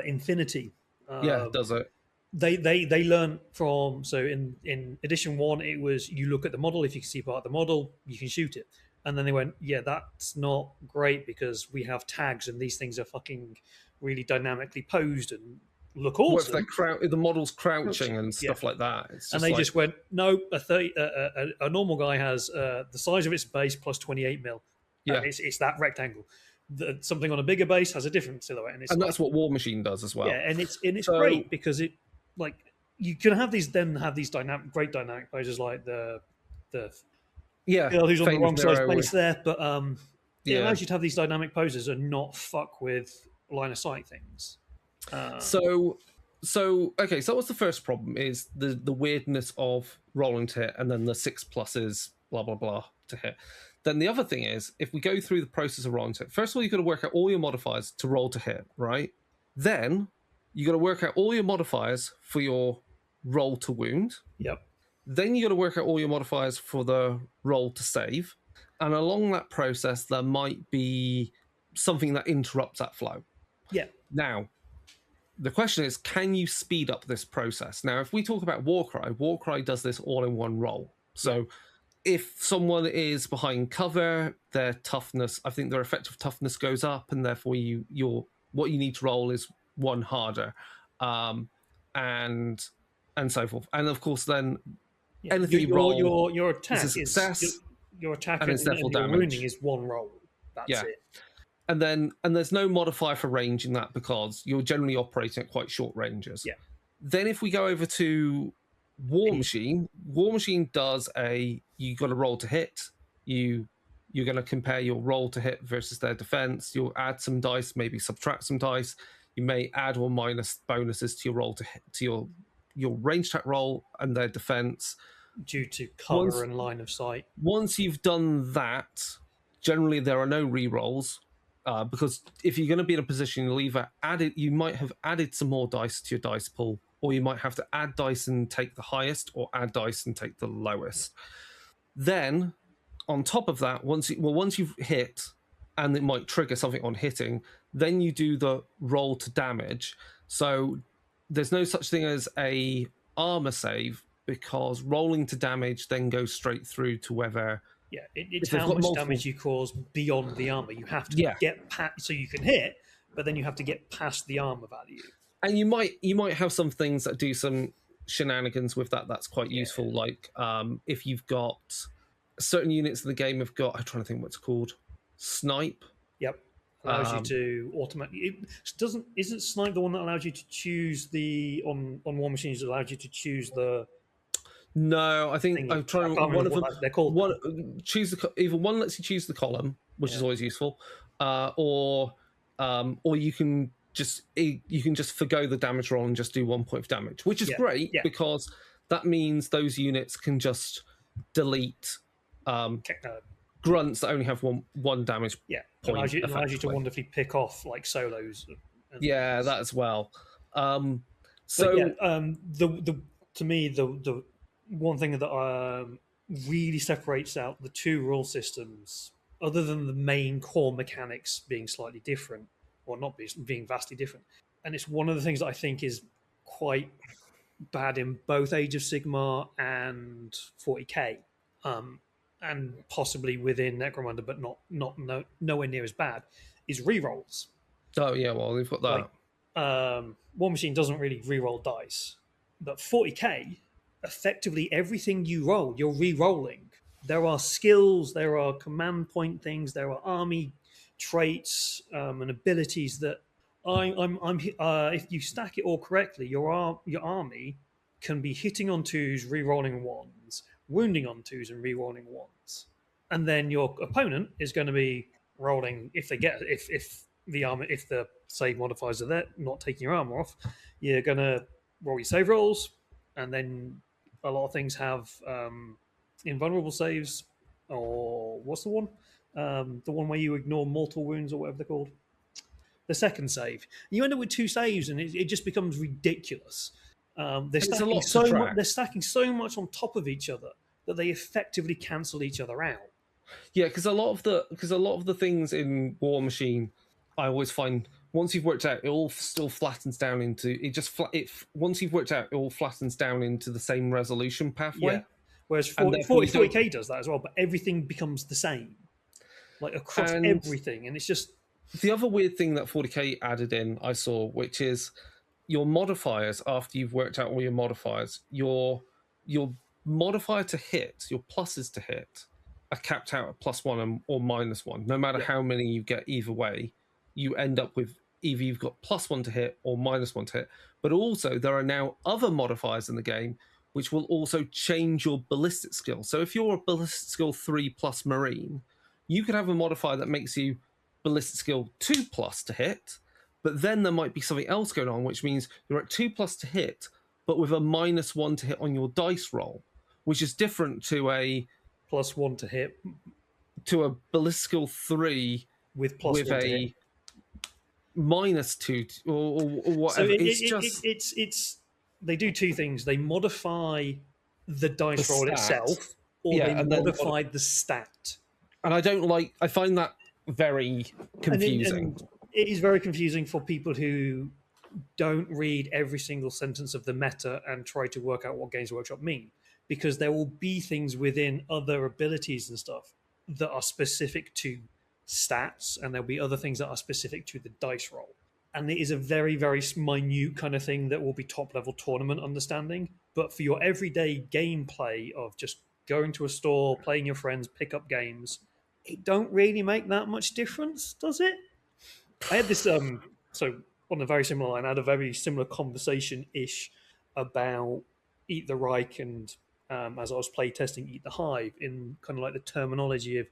Infinity, Yeah, does it? they learn from, so in edition 1 it was you look at the model, if you can see part of the model you can shoot it, and then they went, yeah, that's not great because we have tags and these things are fucking really dynamically posed and look awesome. What if the model's crouching and stuff like that? It's just and they just went, no, a normal guy has the size of its base plus 28 mil. Yeah. It's that rectangle. Something on a bigger base has a different silhouette, and that's what Warmachine does as well. Yeah, and it's great because it, like, you can have these great dynamic poses like the girl who's on the wrong size base there, but it allows you to have these dynamic poses and not fuck with line of sight things. So that was the first problem, is the weirdness of rolling to hit, and then the 6+ blah blah blah to hit. Then the other thing is, if we go through the process of rolling to hit, first of all, you've got to work out all your modifiers to roll to hit, right? Then you got to work out all your modifiers for your roll to wound. Yep. Then you got to work out all your modifiers for the roll to save. And along that process, there might be something that interrupts that flow. Yeah. Now, the question is, can you speed up this process? Now, if we talk about Warcry does this all in one roll. So if someone is behind cover, their toughness, I think their effective toughness goes up, and therefore what you need to roll is one harder, and so forth. And of course, then anything you roll, your attack is a success, your attack and and therefore your damage. wounding is one roll. That's it. And there's no modifier for range in that because you're generally operating at quite short ranges. Yeah. Then if we go over to Warmachine does you got to roll to hit. You're going to compare your roll to hit versus their defense. You'll add some dice, maybe subtract some dice. You may add or minus bonuses to your roll to hit, to your range attack roll and their defense due to cover and line of sight. Once you've done that, generally there are no re-rolls. Because if you're going to be in a position, you might have added some more dice to your dice pool, or you might have to add dice and take the highest, or add dice and take the lowest. Then, on top of that, once you've hit, and it might trigger something on hitting, then you do the roll to damage. So there's no such thing as a armor save, because rolling to damage then goes straight through to whether... Yeah, it's how much damage you cause beyond the armor. You have to get past, so you can hit, but then you have to get past the armor value. And you might have some things that do some shenanigans with that. That's quite useful. Like if you've got certain units in the game have got, I'm trying to think what it's called, snipe. Yep, allows you to automatically. Isn't snipe the one that allows you to choose the on Warmachines? It allows you to choose the. No, I think I'm trying. One of them. They're called. Either one lets you choose the column, which is always useful, or you can just forgo the damage roll and just do 1 point of damage, which is great because that means those units can just delete grunts that only have one damage. Yeah, point. It allows you to wonderfully pick off like solos. That as well. To me, the one thing that really separates out the two rule systems, other than the main core mechanics being slightly different, or not being vastly different, and it's one of the things that I think is quite bad in both Age of Sigmar and 40k, and possibly within Necromunda, but nowhere near as bad, is rerolls. Oh yeah, well we've got that. Warmachine doesn't really reroll dice, but 40k, effectively everything you roll, you're re-rolling. There are skills, there are command point things, there are army traits and abilities that if you stack it all correctly, your army can be hitting on twos, re-rolling ones, wounding on twos, and re-rolling ones. And then your opponent is going to be rolling if the save modifiers are there, not taking your armor off. You're going to roll your save rolls, and then a lot of things have invulnerable saves, or what's the one? The one where you ignore mortal wounds or whatever they're called. The second save. You end up with 2 saves, and it just becomes ridiculous. They're It's a stacking lot to so much. track. They're stacking so much on top of each other that they effectively cancel each other out. Yeah, because a lot of the things in Warmachine, I always find once you've worked out, it all still flattens down into once you've worked out, it all flattens down into the same resolution pathway. Yeah. Whereas And therefore you 40k does that as well, but everything becomes the same, like across And- everything, and it's just The other weird thing that 40k added in, I saw, which is your modifiers after you've worked out all your modifiers, your modifier to hit, your pluses to hit, are capped out at +1 or -1. No matter how many you get either way, you end up with either you've got +1 to hit or -1 to hit. But also there are now other modifiers in the game which will also change your ballistic skill. So if you're a ballistic skill 3+ Marine, you could have a modifier that makes you ballistic skill 2+ to hit, but then there might be something else going on, which means you're at 2+ to hit, but with a -1 to hit on your dice roll, which is different to a +1 to hit ballistic skill 3 with +1 to hit. -2 or whatever. So it's they do 2 things. They modify the dice The roll stat. itself, or Yeah, they and then modify the stat. and I find that very confusing. And it is very confusing for people who don't read every single sentence of the meta and try to work out what Games Workshop mean, because there will be things within other abilities and stuff that are specific to stats, and there'll be other things that are specific to the dice roll. And it is a very, very minute kind of thing that will be top level tournament understanding. But for your everyday gameplay of just going to a store, playing your friends, pick up games, it don't really make that much difference, does it? I had this so on a very similar line, I had a very similar conversation-ish about Eat the Reich and as I was playtesting Eat the Hive, in kind of like the terminology of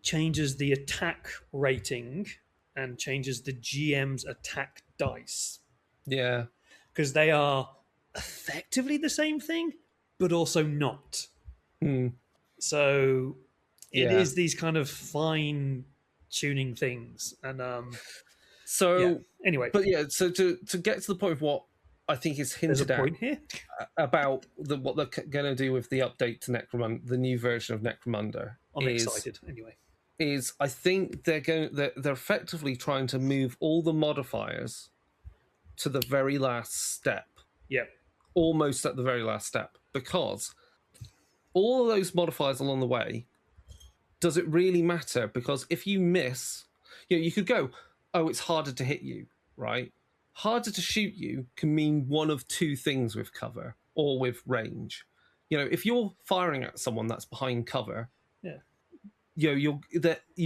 changes the attack rating and changes the GM's attack dice. Yeah. Because they are effectively the same thing, but also not. So it is these kind of fine tuning things. And anyway. But yeah, so to get to the point of what I think is hinted There's a at point here. about what they're going to do with the update to Necromunda, the new version of Necromunda. I'm excited anyway. Is I think they're effectively trying to move all the modifiers to the very last step. Yep. Almost at the very last step, because all of those modifiers along the way, does it really matter? Because if you miss, you could go, oh, it's harder to hit you, right? Harder to shoot you can mean one of 2 things with cover or with range. If you're firing at someone that's behind cover, you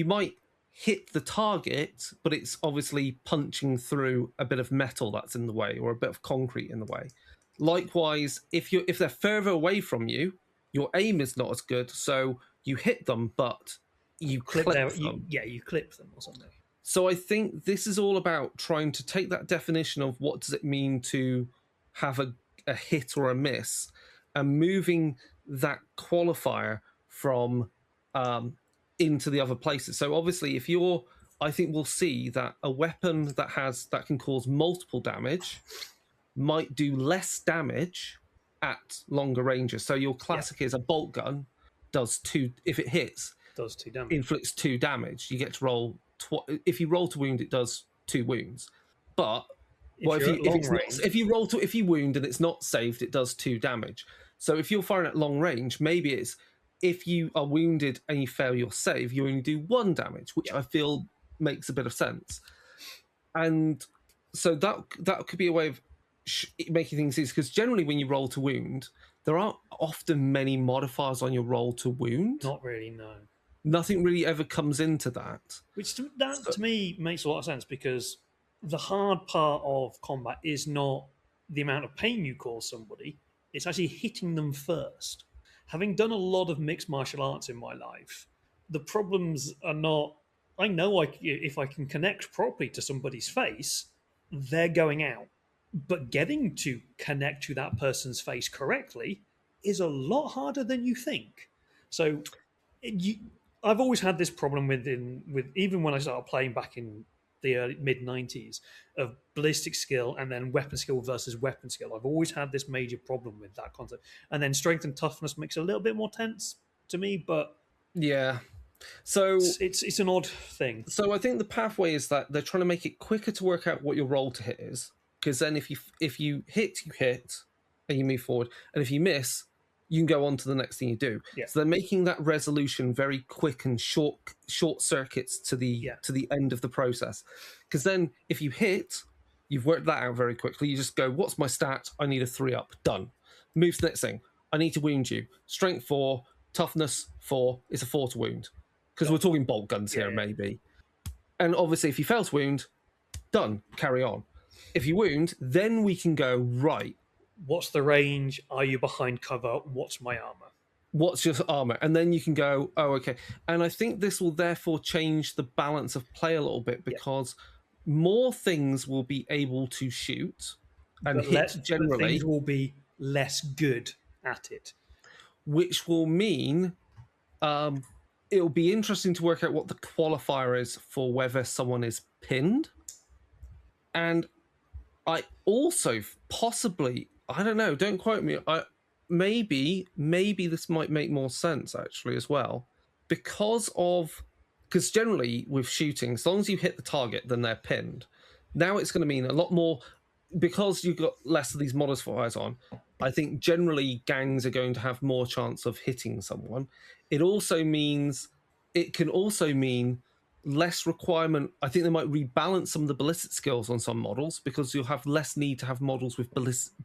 might hit the target, but it's obviously punching through a bit of metal that's in the way or a bit of concrete in the way. Likewise, if they're further away from you, your aim is not as good, so you hit them, but you clip them. You clip them or something. So I think this is all about trying to take that definition of what does it mean to have a hit or a miss, and moving that qualifier from into the other places. So obviously, I think we'll see that a weapon that can cause multiple damage might do less damage at longer ranges. So your classic is a bolt gun does 2, if it hits, does 2 damage, inflicts 2 damage. You get to roll. If you roll to wound, it does 2 wounds. But if you wound and it's not saved, it does 2 damage. So if you're firing at long range, maybe it's if you are wounded and you fail your save, you only do 1 damage, which I feel makes a bit of sense. And so that could be a way of making things easy, because generally when you roll to wound, there aren't often many modifiers on your roll to wound. Not really, no. Nothing really ever comes into that. Which to me makes a lot of sense, because the hard part of combat is not the amount of pain you cause somebody, it's actually hitting them first. Having done a lot of mixed martial arts in my life, the problems are not. I know if I can connect properly to somebody's face, they're going out. But getting to connect to that person's face correctly is a lot harder than you think. So, you, I've always had this problem with even when I started playing back in the early mid '90s of ballistic skill and then weapon skill versus weapon skill. I've always had this major problem with that concept. And then strength and toughness makes it a little bit more tense to me, but Yeah. So it's an odd thing. So I think the pathway is that they're trying to make it quicker to work out what your roll to hit is, because then if you hit, you hit, and you move forward, and if you miss, you can go on to the next thing you do. Yeah. So they're making that resolution very quick and short circuits to the end of the process. Because then if you hit, you've worked that out very quickly. You just go, what's my stat? I need a 3-up. Done. Move to the next thing. I need to wound you. Strength 4, toughness 4. It's a 4 to wound. Because we're talking bolt guns here, maybe. And obviously, if you fail to wound, done. Carry on. If you wound, then we can go, right. What's the range? Are you behind cover? What's my armor? What's your armor? And then you can go, oh, okay. And I think this will therefore change the balance of play a little bit, because more things will be able to shoot and hit generally. Things will be less good at it. Which will mean it'll be interesting to work out what the qualifier is for whether someone is pinned. And I also possibly, I don't know, don't quote me, maybe this might make more sense actually as well, because generally with shooting, as long as you hit the target, then they're pinned. Now it's going to mean a lot more, because you've got less of these modifiers on. I think generally gangs are going to have more chance of hitting someone. It can also mean less requirement. I think they might rebalance some of the ballistic skills on some models, because you'll have less need to have models with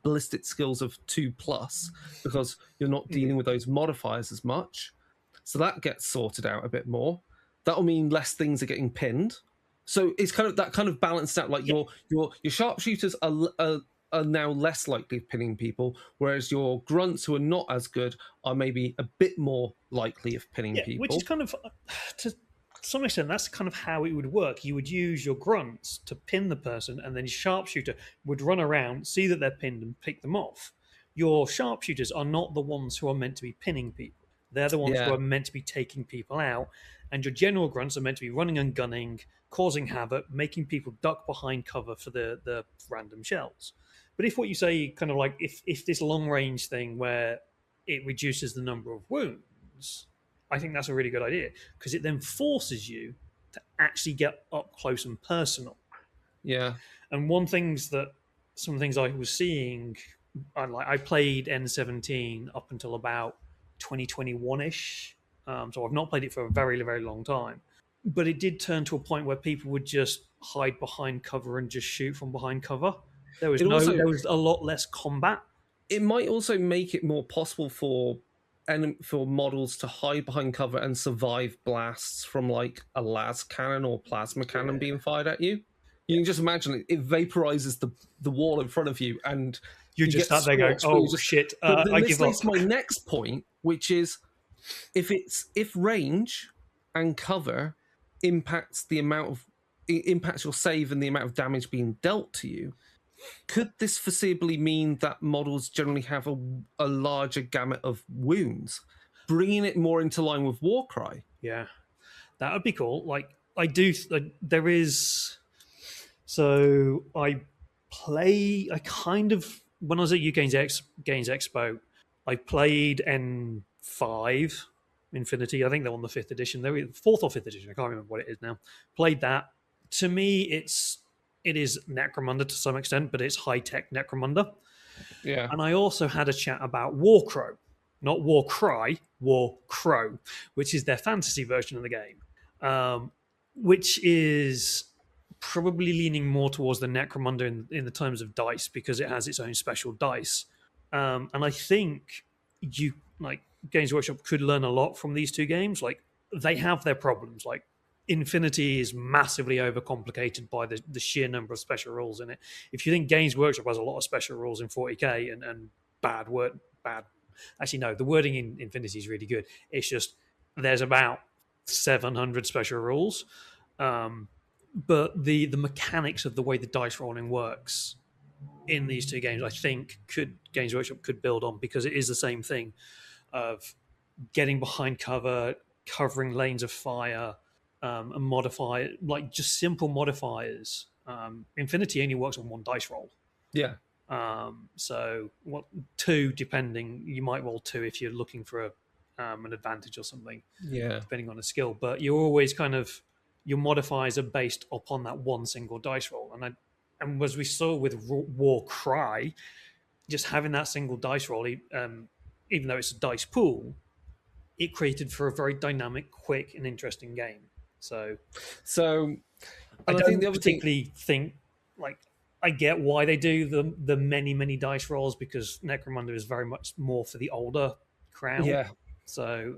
ballistic skills of 2+, because you're not dealing with those modifiers as much. So that gets sorted out a bit more. That'll mean less things are getting pinned. So it's kind of balanced out. Like your sharpshooters are now less likely of pinning people, whereas your grunts who are not as good are maybe a bit more likely of pinning people. Which is kind of, to some extent, that's kind of how it would work. You would use your grunts to pin the person, and then your sharpshooter would run around, see that they're pinned, and pick them off. Your sharpshooters are not the ones who are meant to be pinning people. They're the ones who are meant to be taking people out. And your general grunts are meant to be running and gunning, causing havoc, making people duck behind cover for the random shells. But if what you say, kind of like, if this long range thing where it reduces the number of wounds, I think that's a really good idea, because it then forces you to actually get up close and personal. Yeah. And some things I was seeing, I played N17 up until about 2021-ish. So I've not played it for a very, very long time. But it did turn to a point where people would just hide behind cover and just shoot from behind cover. There was a lot less combat. It might also make it more possible for models to hide behind cover and survive blasts from like a las cannon or plasma cannon being fired at you. You can just imagine it vaporizes the wall in front of you, and you just start there going, "Oh shit!" I give up. This my next point, which is if range and cover impacts your save and the amount of damage being dealt to you, could this foreseeably mean that models generally have a larger gamut of wounds, bringing it more into line with Warcry? Yeah, that would be cool. Like there is. So I kind of, when I was at UK Games Expo, I played N5 Infinity. I think they're on the 5th edition. They're either 4th or 5th edition. I can't remember what it is now. Played that. To me, it is Necromunda to some extent, but it's high-tech Necromunda. Yeah. And I also had a chat about Warcrow. Not Warcry, Warcrow, which is their fantasy version of the game, which is probably leaning more towards the Necromunda in the terms of dice, because it has its own special dice. And I think Games Workshop could learn a lot from these two games. Like, they have their problems. Like, Infinity is massively overcomplicated by the sheer number of special rules in it. If you think Games Workshop has a lot of special rules in 40k and bad. Actually, no, the wording in Infinity is really good. It's just there's about 700 special rules, but the mechanics of the way the dice rolling works in these two games, I think, Games Workshop could build on, because it is the same thing of getting behind cover, covering lanes of fire, and modify, like just simple modifiers. Infinity only works on one dice roll. Yeah. So what, two depending. You might roll two if you're looking for an advantage or something. Yeah. Depending on the skill, but you're always kind of, your modifiers are based upon that one single dice roll. And as we saw with War Cry, just having that single dice roll, even though it's a dice pool, it created for a very dynamic, quick, and interesting game. So I don't think the other particularly think, like, I get why they do the many dice rolls, because Necromunda is very much more for the older crowd. Yeah. So,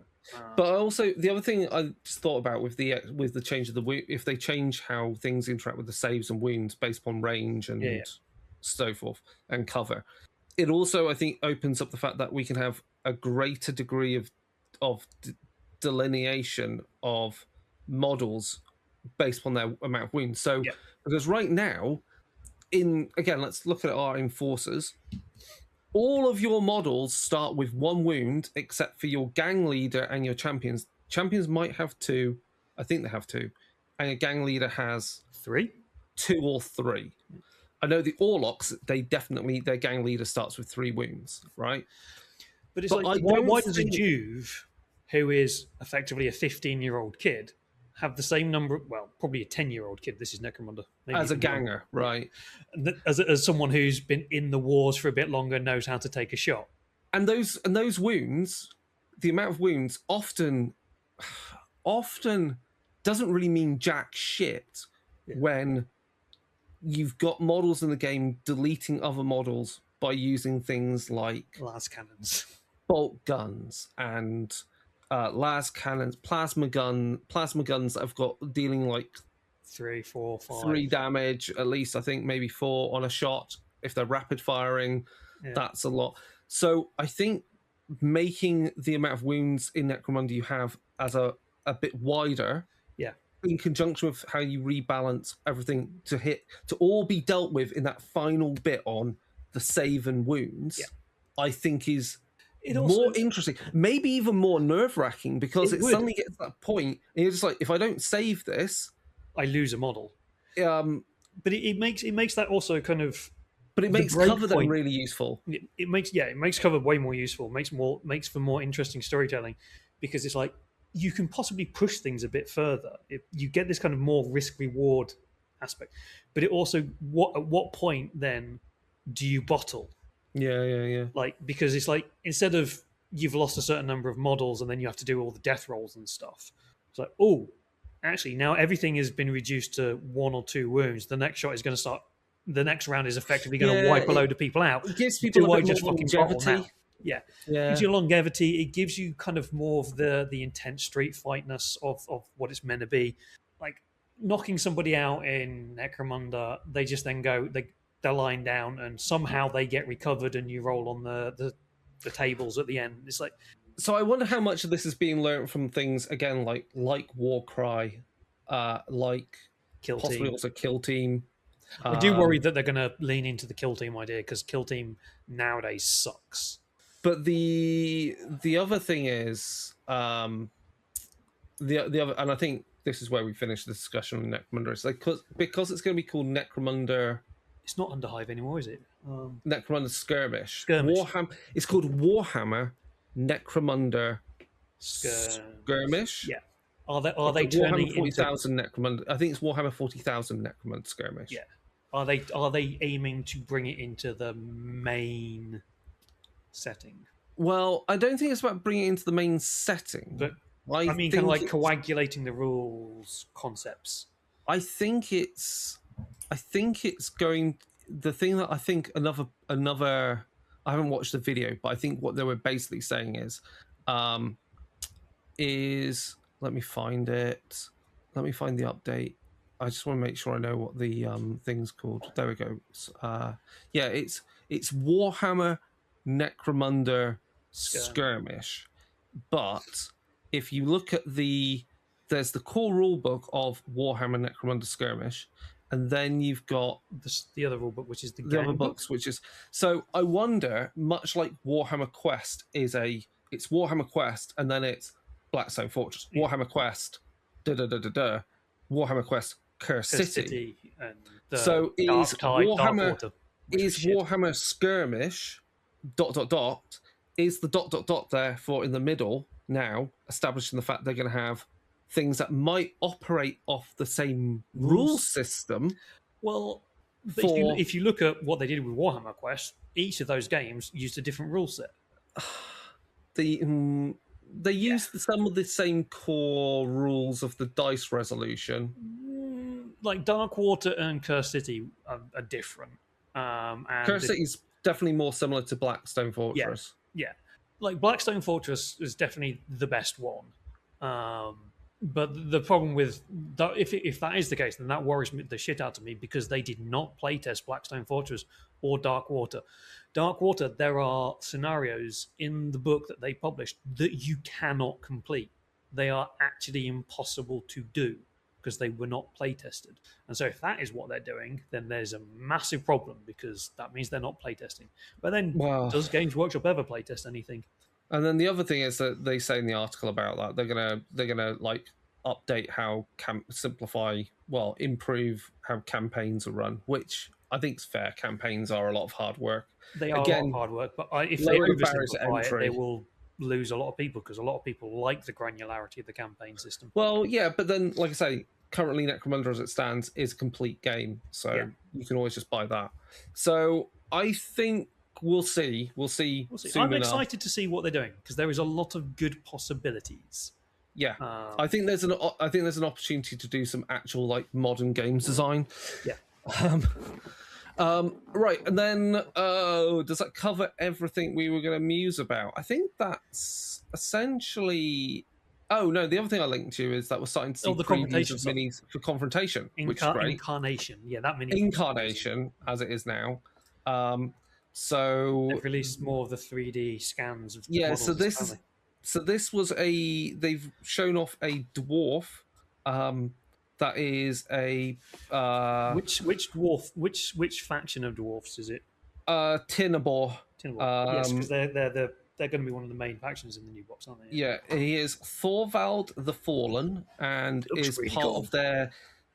but also the other thing I just thought about with the change of the if they change how things interact with the saves and wounds based upon range and so forth and cover, it also, I think, opens up the fact that we can have a greater degree of delineation of models based upon their amount of wounds. So because right now, let's look at our enforcers. All of your models start with one wound, except for your gang leader and your champions. Champions might have two. I think they have two. And a gang leader has two or three. I know the Orlocks, their gang leader starts with 3 wounds, right? But it's like, why does a Juve, who is effectively a 15-year-old kid, have the same number? Well, probably a 10-year-old kid. This is Necromunda. As a ganger, right? As someone who's been in the wars for a bit longer, knows how to take a shot. And those wounds, the amount of wounds often doesn't really mean jack shit when you've got models in the game deleting other models by using things like las cannons, bolt guns, and las cannons, plasma guns that have got dealing like 3, 4, 5, 3 damage at least. I think maybe 4 on a shot if they're rapid firing. That's a lot. So I think making the amount of wounds in Necromunda you have as a bit wider, in conjunction with how you rebalance everything to all be dealt with in that final bit on the save and wounds, I think is more interesting, maybe even more nerve-wracking, because it suddenly gets to that point and you're just like, if I don't save this, I lose a model. But it makes that also kind of, but it makes cover then really useful. It makes cover way more useful. Makes for more interesting storytelling, because it's like you can possibly push things a bit further. You get this kind of more risk-reward aspect, but it also, at what point then do you bottle? Yeah. Like, because it's like, instead of you've lost a certain number of models and then you have to do all the death rolls and stuff, it's like, oh, actually now everything has been reduced to 1 or 2 wounds. The next shot is going to start. The next round is effectively going to wipe a load of people out. It gives people a bit more longevity. It gives you longevity. It gives you kind of more of the intense street fightness of what it's meant to be. Like, knocking somebody out in Necromunda, they just then go, they're lying down and somehow they get recovered and you roll on the tables at the end. It's like, so I wonder how much of this is being learned from things, again, like War Cry, like Kill possibly Team. Also Kill Team. I do worry that they're going to lean into the Kill Team idea, because Kill Team nowadays sucks. But the other thing is, the other, and I think this is where we finish the discussion on Necromunda. It's like, because it's going to be called Necromunda. It's not Under Hive anymore, is it? Necromunda Skirmish. It's called Warhammer Necromunda Skirmish. Yeah. Are they turning Warhammer 40,000 Necromunda? I think it's Warhammer 40,000 Necromunda Skirmish. Yeah. Are they aiming to bring it into the main setting? Well, I don't think it's about bringing it into the main setting. But I mean, kind of like coagulating the rules concepts. I think it's going. The thing that I think another. I haven't watched the video, but I think what they were basically saying is let me find it. let me find the update. I just want to make sure I know what the thing's called. There we go. Yeah, it's Warhammer Necromunda Skirmish. But if you look at there's the core rulebook of Warhammer Necromunda Skirmish, and then you've got the other rulebook, which is the other books, which is so. I wonder, much like Warhammer Quest it's Warhammer Quest, and then it's Blackstone Fortress, Warhammer Quest, Warhammer Quest, Curse City. And so is Warhammer Skirmish ... is the ... therefore in the middle now, establishing the fact they're going to have things that might operate off the same rule system. Well, if you look at what they did with Warhammer Quest, each of those games used a different rule set. They used some of the same core rules of the dice resolution. Like Darkwater and Curse City are different. And Curse City is definitely more similar to Blackstone Fortress. Yeah. Like Blackstone Fortress is definitely the best one. But the problem with that, if that is the case, then that worries the shit out of me, because they did not playtest Blackstone Fortress or Darkwater. Darkwater, there are scenarios in the book that they published that you cannot complete. They are actually impossible to do because they were not playtested. And so if that is what they're doing, then there's a massive problem, because that means they're not playtesting. But then, does Games Workshop ever playtest anything? And then the other thing is that they say in the article about that they're gonna like update how improve how campaigns are run, which I think is fair. Campaigns are a lot of hard work. They are a lot of hard work, but if they oversimplify it, they will lose a lot of people, because a lot of people like the granularity of the campaign system. Well, yeah, but then, like I say, currently Necromunda as it stands is a complete game, so you can always just buy that. So I think we'll see. I'm excited to see what they're doing, because there is a lot of good possibilities. Yeah, I think there's an opportunity to do some actual like modern games design. Yeah. Right, and then does that cover everything we were going to muse about? I think that's essentially. Oh no, the other thing I linked to is that we're starting to see the previews of minis for Confrontation, which is great. Incarnation, yeah, that mini. Incarnation, as it is now. So they've released more of the 3D scans of models, so this was they've shown off a dwarf. That is a which dwarf? Which faction of dwarfs is it? Tinnabor. Yes, because they're going to be one of the main factions in the new box, aren't they? Yeah, he is Thorvald the Fallen, and is really part of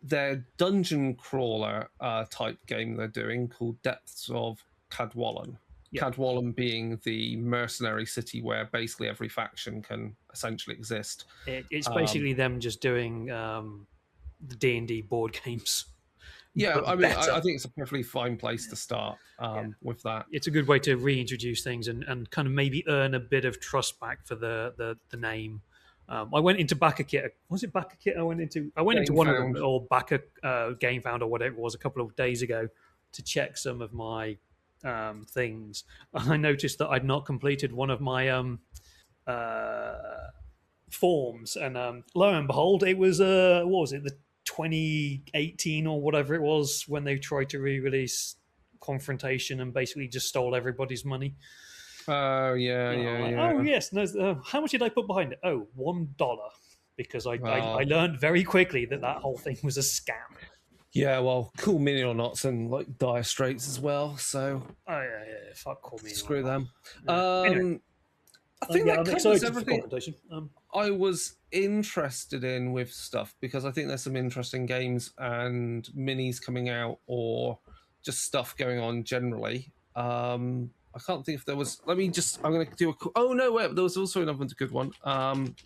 their dungeon crawler type game they're doing called Depths of Cadwallon. Yep. Cadwallon being the mercenary city where basically every faction can essentially exist. It's basically them just doing the D&D board games. Yeah, I mean, I think it's a perfectly fine place to start with that. It's a good way to reintroduce things and kind of maybe earn a bit of trust back for the name. I went into BackerKit. Was it BackerKit? I went into one of them, or Backer GameFound or whatever it was, a couple of days ago to check some of my things. I noticed that I'd not completed one of my forms, and lo and behold, it was what was it, the 2018 or whatever it was, when they tried to re-release Confrontation and basically just stole everybody's money. Oh yeah. Oh yes, no. How much did I put behind it? Oh, $1, because I learned very quickly that whole thing was a scam. Yeah, well, Cool Mini or Not's in like dire straits as well, so fuck Cool Mini. Screw them. Anyway. I think that covers everything I was interested in with stuff, because I think there's some interesting games and minis coming out, or just stuff going on generally. I can't think if there was. I'm going to do a. Oh no, wait, there was also another good one.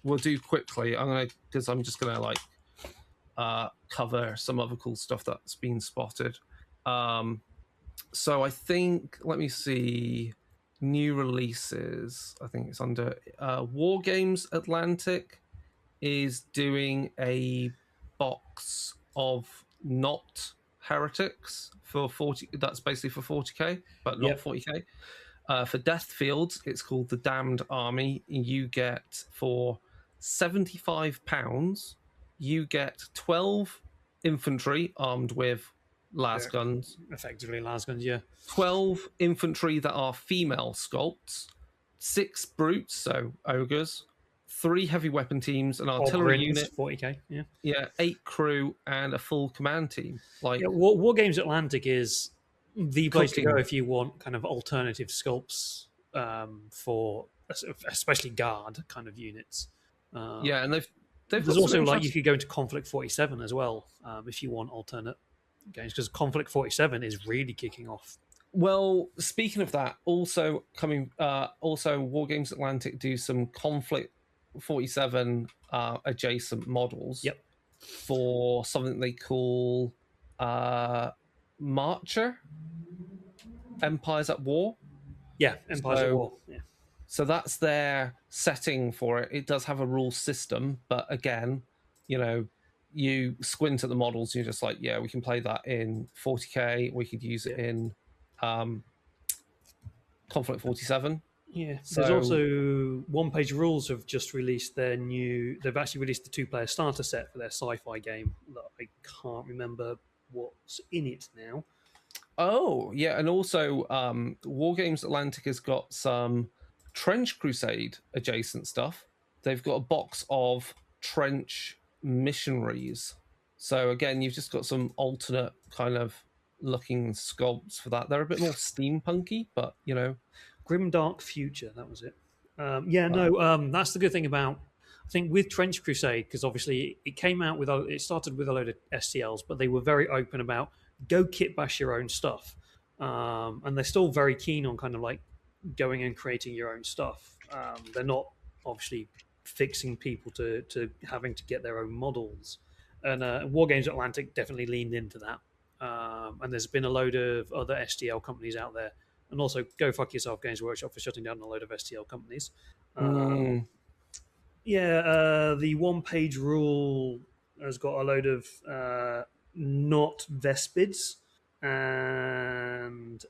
We'll do quickly. Because I'm just going to cover some other cool stuff that's been spotted. So I think, let me see. New releases. I think it's under War Games Atlantic is doing a box of not heretics for 40. That's basically for 40k, but not 40k. For Deathfields, it's called the Damned Army. You get for £75 you get 12 infantry armed with las guns, Effectively, last guns, yeah. 12 infantry that are female sculpts, 6 brutes, so ogres, 3 heavy weapon teams, an artillery Ogrins, unit, 40k, yeah. yeah, 8 crew, and a full command team. Like, Yeah, War Games Atlantic is the place to go Cooking. if you want kind of alternative sculpts for especially guard kind of units. yeah, and they've There's got some also like you interest- could go into Conflict 47 as well if you want alternate games, because Conflict 47 is really kicking off. Well, speaking of that, also War Games Atlantic do some Conflict 47 adjacent models. Yep. For something they call Marcher, Empires at War. Yeah, Empires at War. Yeah. So that's their setting for it. It does have a rule system, but again, you squint at the models, and you're just like, yeah, we can play that in 40k. We could use it in Conflict 47. Yeah, So, there's also one-page rules have just released their new. They've actually released the 2-player starter set for their sci-fi game that I can't remember what's in it now. oh yeah, and also War Games Atlantic has got some Trench Crusade adjacent stuff. They've got a box of Trench missionaries. So again, you've just got some alternate kind of looking sculpts for that. They're a bit more steampunky, but Grimdark Future, that was it. That's the good thing about, I think, with Trench Crusade, because obviously it came out with, it started with a load of STLs, but they were very open about go kit bash your own stuff. And they're still very keen on kind of like going and creating your own stuff. They're not obviously fixing people to having to get their own models. And War Games Atlantic definitely leaned into that. And there's been a load of other STL companies out there. And also, go fuck yourself, Games Workshop, for shutting down a load of STL companies. The one-page rule has got a load of not Vespids, and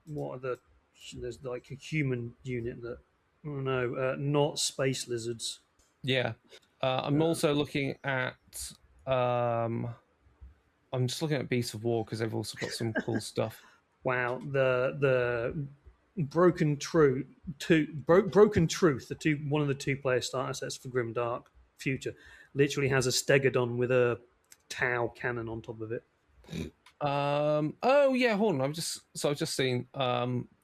what are the? There's like a human unit that not space lizards. Yeah, I'm also looking at. I'm just looking at Beasts of War because they've also got some cool stuff. Wow, the Broken Truth, Broken Truth, one of the 2-player starter sets for Grimdark Future, literally has a Stegodon with a Tau cannon on top of it. Oh yeah, hold on. I've just seen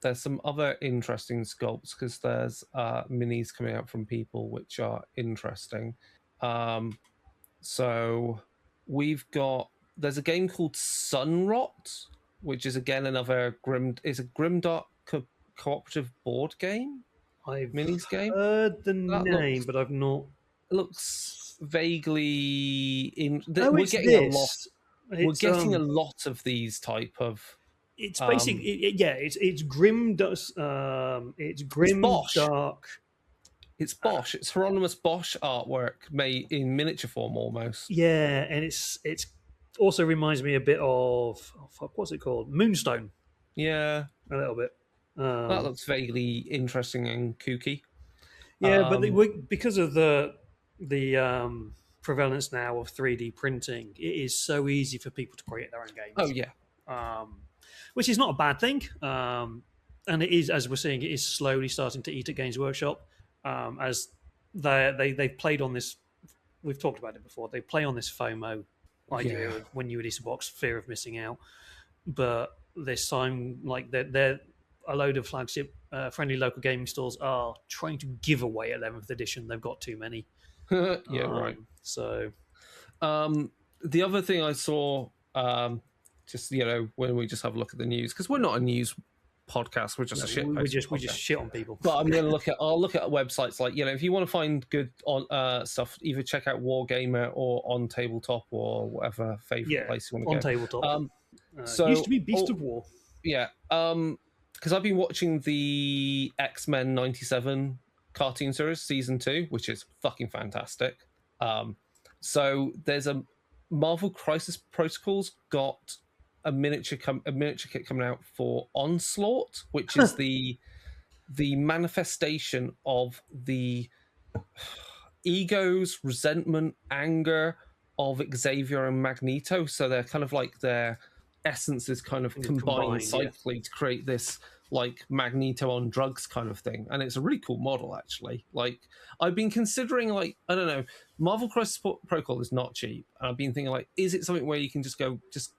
there's some other interesting sculpts because there's minis coming out from people which are interesting. So there's a game called Sunrot, which is again another Grimdark cooperative board game. I've minis game. heard the name, but I've not. It looks vaguely in. Oh, we're it's getting this. a lot. We're getting a lot of these type of. It's basically it's grim. It's grim Bosch. dark. It's Bosch. It's Hieronymus Bosch artwork made in miniature form almost. Yeah, and it's also reminds me a bit of what's it called? Moonstone. Yeah, a little bit. That looks vaguely interesting and kooky. Yeah, but because of the prevalence now of 3D printing, it is so easy for people to create their own games. Oh yeah, which is not a bad thing. And it is, as we're seeing, it is slowly starting to eat at Games Workshop, as they've played on this. We've talked about it before. They play on this FOMO idea of when you release a box, fear of missing out. But this time, like they're a load of flagship friendly local gaming stores are trying to give away 11th edition. They've got too many. Yeah, right. So, the other thing I saw, just when we just have a look at the news, because we're not a news podcast, we're just a shit. We just shit on people. But I'm going to I'll look at websites like if you want to find good on stuff, either check out Wargamer or On Tabletop or whatever favorite place you want to go. On Tabletop. So used to be Beast of War. Yeah. Because I've been watching the X-Men 97 cartoon series season 2, which is fucking fantastic. So there's a Marvel Crisis Protocols got a miniature kit coming out for Onslaught, which is the manifestation of the egos, resentment, anger of Xavier and Magneto. So they're kind of like their essences kind of combined psychically to create this like Magneto on drugs kind of thing. And it's a really cool model, actually. Like, I've been considering, like, I don't know, Marvel Crisis Protocol is not cheap. And I've been thinking, like, is it something where you can just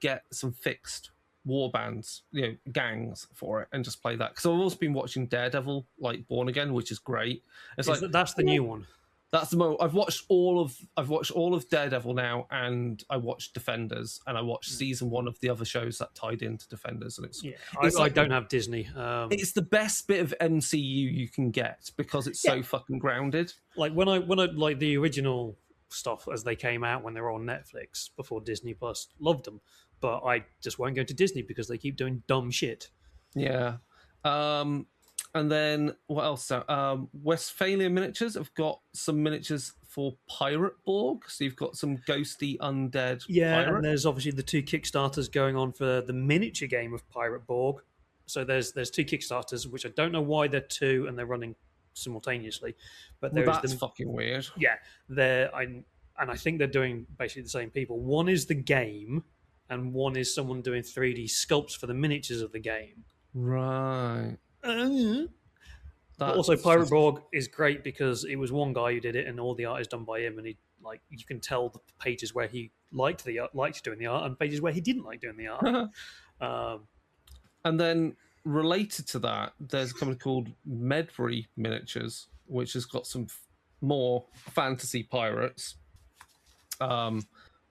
get some fixed war bands, gangs for it and just play that? Because I've also been watching Daredevil, like, Born Again, which is great. That's the new one. That's the moment. I've watched all of Daredevil now, and I watched Defenders, and I watched season 1 of the other shows that tied into Defenders, and I don't have Disney. It's the best bit of MCU you can get because it's so fucking grounded. Like when I like the original stuff as they came out when they were on Netflix before Disney Plus, loved them, but I just won't go to Disney because they keep doing dumb shit. Yeah. And then what else? Westphalia Miniatures have got some miniatures for Pirate Borg. So you've got some ghosty undead. And there's obviously the 2 Kickstarters going on for the miniature game of Pirate Borg. So there's 2 Kickstarters, which I don't know why they're 2 and they're running simultaneously. But that's fucking weird. Yeah, I think they're doing basically the same people. One is the game, and one is someone doing 3D sculpts for the miniatures of the game. Right. But also, Pirate Borg is great because it was one guy who did it, and all the art is done by him. And you can tell the pages where he liked doing the art, and pages where he didn't like doing the art. And then related to that, there's a company called Medbury Miniatures, which has got some more fantasy pirates,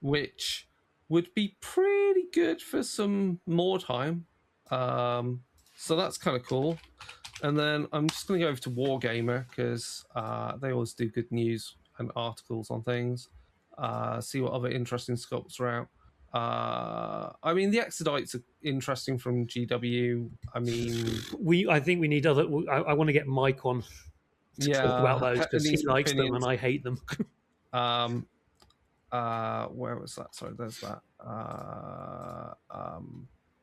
which would be pretty good for some Mordheim. So that's kind of cool. And then I'm just going to go over to Wargamer because they always do good news and articles on things. See what other interesting sculpts are out. I mean, the Exodites are interesting from GW. I mean, I think we need other. I want to get Mike on to talk about those because he likes them and I hate them. Where was that? Sorry, there's that.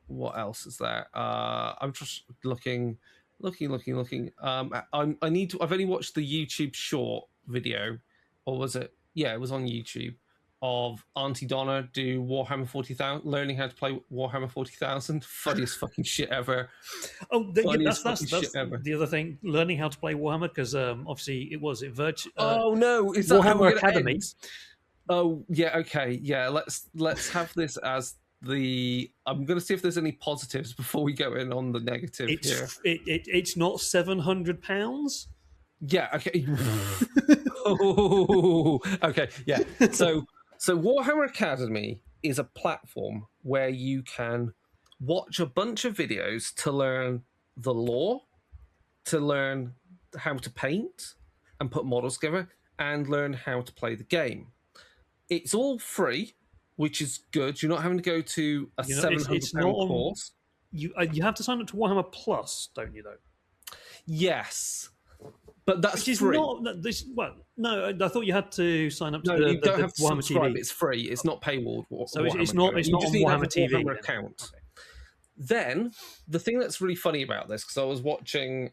What else is there? I'm just looking. I need to. I've only watched the YouTube short video, or was it? Yeah, it was on YouTube of Auntie Donna do Warhammer 40,000, learning how to play Warhammer 40,000. Funniest fucking shit ever. Oh, that's the other thing. Learning how to play Warhammer because obviously it was virtual. Oh no, is that Warhammer Academy? Oh yeah, okay, yeah. Let's have this as the. I'm going to see if there's any positives before we go in on the negative here. It's not £700. Yeah. Okay. Oh, okay. Yeah. So Warhammer Academy is a platform where you can watch a bunch of videos to learn the lore, to learn how to paint and put models together, and learn how to play the game. It's all free, which is good. You're not having to go to a £700 course. You have to sign up to Warhammer Plus, don't you, though? Yes. But that's free. No, I thought you had to sign up to you don't have to Warhammer subscribe. TV. It's free. It's not paywalled. So it's not on Warhammer TV. Warhammer account. Okay. Then the thing that's really funny about this, because I was watching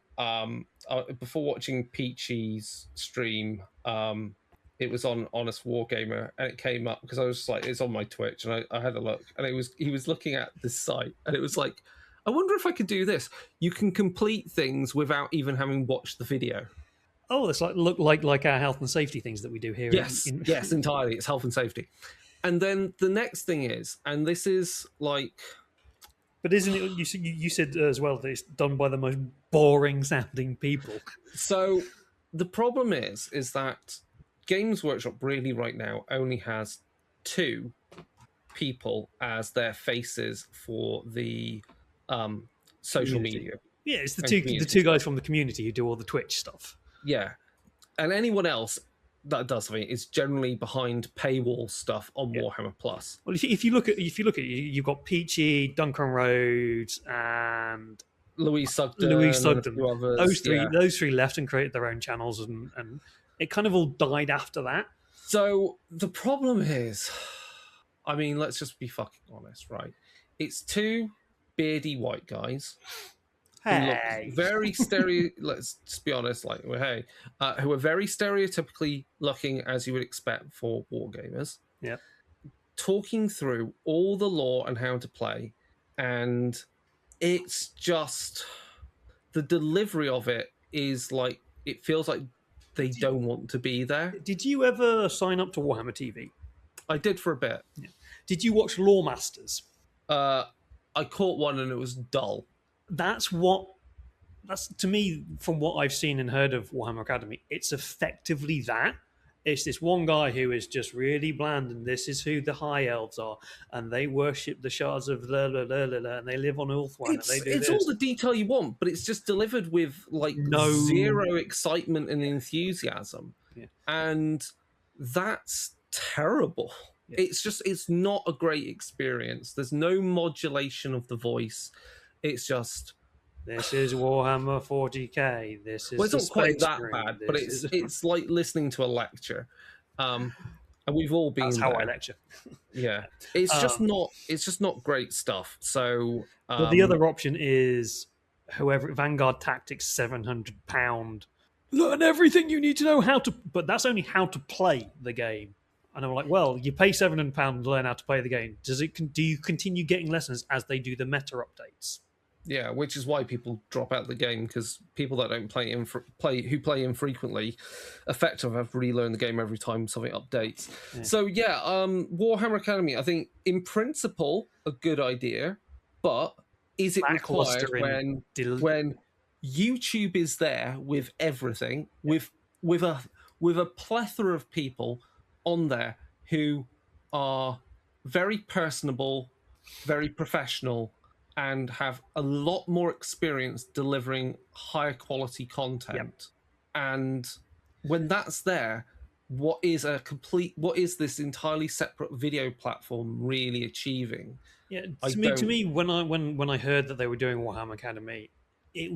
before watching Peachy's stream, it was on Honest Wargamer, and it came up because I was just like, it's on my Twitch, and I had a look, and he was looking at this site, and it was like, I wonder if I could do this. You can complete things without even having watched the video. Oh, that's like our health and safety things that we do here. Yes, yes, entirely. It's health and safety. And then the next thing is, and this is like... But isn't it, you said as well that it's done by the most boring sounding people. So the problem is that Games Workshop really right now only has 2 people as their faces for the social media. Yeah, it's the two guys from the community who do all the Twitch stuff. Yeah, and anyone else that does something is generally behind paywall stuff on Warhammer Plus. Well, if you look at you've got Peachy, Duncan Rhodes, and Louise Sugden. Those three left and created their own channels, and it kind of all died after that. So the problem is, I mean, let's just be fucking honest, right? It's 2 beardy white guys who look Hey. very let's just be honest, like, well, hey, who are very stereotypically looking as you would expect for wargamers. Yeah. Talking through all the lore and how to play, and it's just the delivery of it is like, it feels like they don't want to be there. Did you ever sign up to Warhammer TV? I did for a bit. Yeah. Did you watch Lore Masters? I caught one and it was dull. That's to me, from what I've seen and heard of Warhammer Academy, it's effectively that. It's this one guy who is just really bland, and this is who the High Elves are, and they worship the shards of and they live on Ulthuan, and they do it's this. all the detail you want, but it's just delivered with like zero excitement and enthusiasm. Yeah. And that's terrible. Yeah. It's not a great experience. There's no modulation of the voice. It's just, this is Warhammer 40k. This is it's not quite that bad, but it's it's like listening to a lecture. And we've all been. That's how there. I lecture. Yeah, it's just not great stuff. So, but the other option is whoever Vanguard Tactics £700. Learn everything you need to know how to. But that's only how to play the game. And I'm like, well, you pay £700 to learn how to play the game. Do you continue getting lessons as they do the meta updates? Yeah, which is why people drop out of the game, because people that don't who play infrequently, effectively have to relearn the game every time something updates. Yeah. So yeah, Warhammer Academy, I think in principle a good idea, but is it required when YouTube is there with everything, with a plethora of people on there who are very personable, very professional, and have a lot more experience delivering higher quality content. Yep. And when that's there, what is this entirely separate video platform really achieving? Yeah, to me, when I heard that they were doing Warhammer Academy, it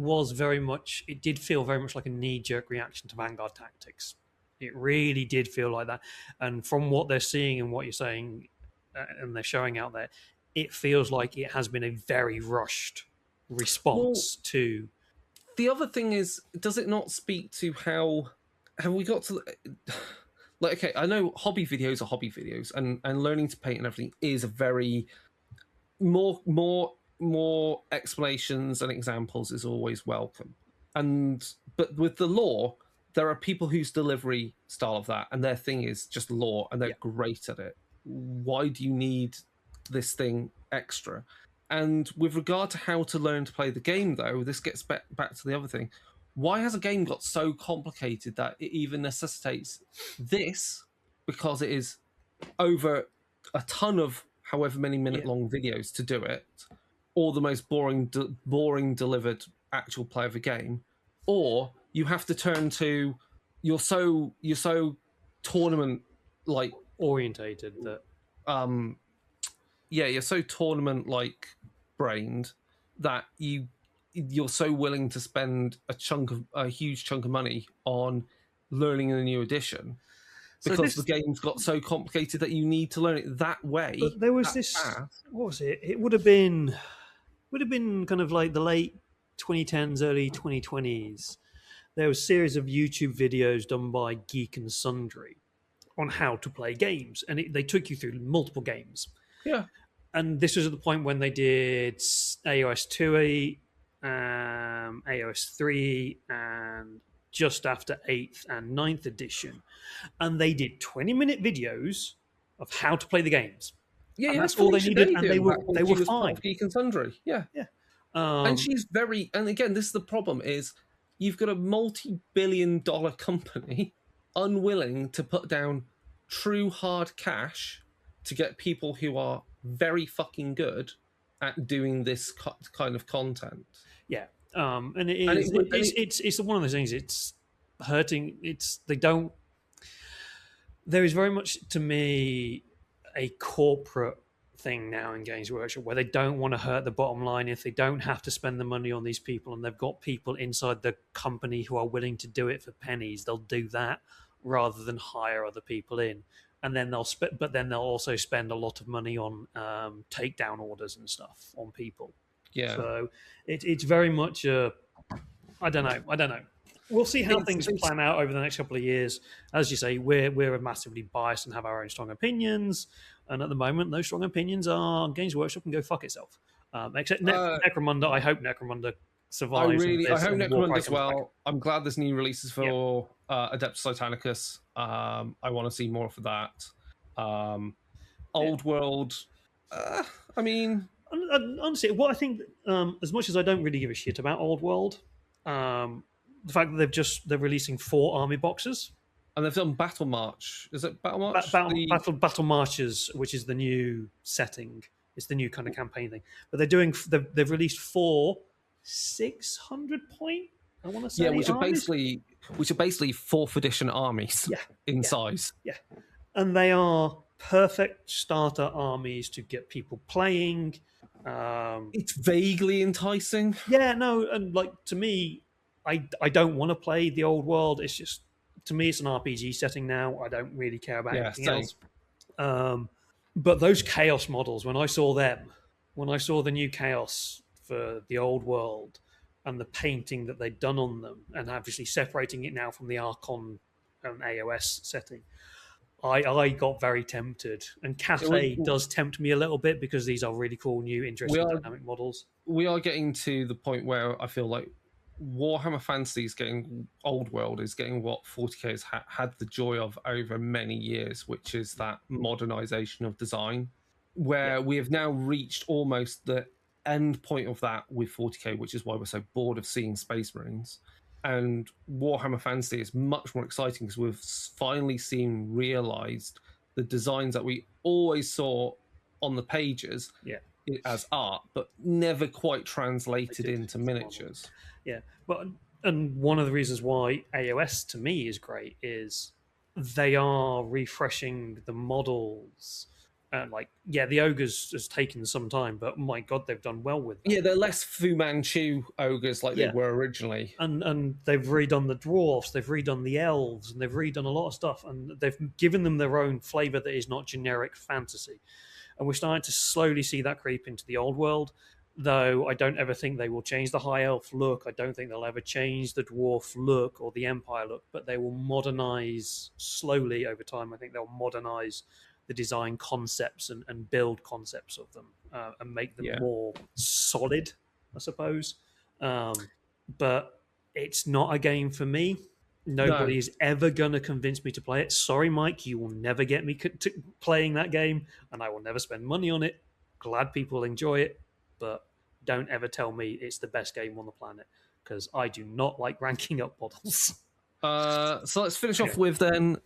did feel very much like a knee-jerk reaction to Vanguard Tactics. It really did feel like that. And from what they're seeing and what you're saying, and they're showing out there, it feels like it has been a very rushed response to. The other thing is, does it not speak to how have we got to, like, okay, I know hobby videos are hobby videos, and learning to paint and everything is a very more explanations and examples is always welcome. But with the lore, there are people whose delivery style of that, and their thing is just lore, and they're great at it. Why do you need this thing extra? And with regard to how to learn to play the game, though, this gets back to the other thing. Why has a game got so complicated that it even necessitates this? Because it is over a ton of however many minute long videos to do it, or the most boring delivered actual play of a game, or you have to turn to you're so tournament like orientated that you're so tournament like brained that you're so willing to spend a huge chunk of money on learning a new edition because the game's got so complicated that you need to learn it that way. But there was this path. What was it? It would have been kind of like the late 2010s, early 2020s. There was a series of YouTube videos done by Geek and Sundry on how to play games, and they took you through multiple games. Yeah. And this was at the point when they did AOS 2E, AOS 3, and just after 8th and 9th edition. And they did 20-minute videos of how to play the games. Yeah, and that's all they needed, and they were fine. Geek and Sundry, yeah. And she's very, and again, this is the problem, is you've got a multi-billion-dollar company unwilling to put down true hard cash to get people who are very fucking good at doing this kind of content. Yeah, and it's one of those things. It's hurting. There is very much, to me, a corporate thing now in Games Workshop where they don't want to hurt the bottom line. If they don't have to spend the money on these people, and they've got people inside the company who are willing to do it for pennies, they'll do that rather than hire other people in. And then they'll also spend a lot of money on takedown orders and stuff on people. Yeah. So it's very much a I don't know. We'll see how things plan out over the next couple of years. As you say, we're massively biased and have our own strong opinions. And at the moment, those strong opinions are Games Workshop and go fuck itself. Except Necromunda. I hope Necromunda survives. I hope Necromunda as well. Back. I'm glad there's new releases for Adeptus Titanicus. I want to see more of that. Old World. I mean, honestly, what I think, as much as I don't really give a shit about Old World, the fact that they're releasing 4 army boxes, and they've done Battle March. Is it Battle March? Battle Marches, which is the new setting. It's the new kind of campaign thing. But they've released 4 600 point. I want to say, which are basically 4th edition armies. In size. Yeah, and they are perfect starter armies to get people playing. It's vaguely enticing. Yeah, no, and like to me, I don't want to play the Old World. It's just to me, it's an RPG setting now. I don't really care about anything else. But those Chaos models, when I saw the new Chaos for the Old World, and the painting that they'd done on them, and obviously separating it now from the Archon and AOS setting, I got very tempted. And Cafe does tempt me a little bit because these are really cool, new, interesting, dynamic models. We are getting to the point where I feel like Warhammer Fantasy is getting Old World is getting what 40k has had the joy of over many years, which is that modernization of design, where we have now reached almost the end point of that with 40k, which is why we're so bored of seeing Space Marines. And Warhammer Fantasy is much more exciting because we've finally seen realized the designs that we always saw on the pages as art, but never quite translated into miniatures. Yeah, and one of the reasons why AOS to me is great is they are refreshing the models. The ogres has taken some time, but my god, they've done well with that. Yeah, they're less Fu Manchu ogres like they were originally. And they've redone the dwarfs, they've redone the elves, and they've redone a lot of stuff, and they've given them their own flavour that is not generic fantasy. And we're starting to slowly see that creep into the Old World, though I don't ever think they will change the High Elf look. I don't think they'll ever change the Dwarf look or the Empire look, but they will modernise slowly over time. I think they'll modernise the design concepts and build concepts of them and make them more solid, I suppose. But it's not a game for me. Nobody is ever going to convince me to play it. Sorry, Mike, you will never get me playing that game, and I will never spend money on it. Glad people enjoy it, but don't ever tell me it's the best game on the planet, because I do not like ranking up models. So let's finish off with then.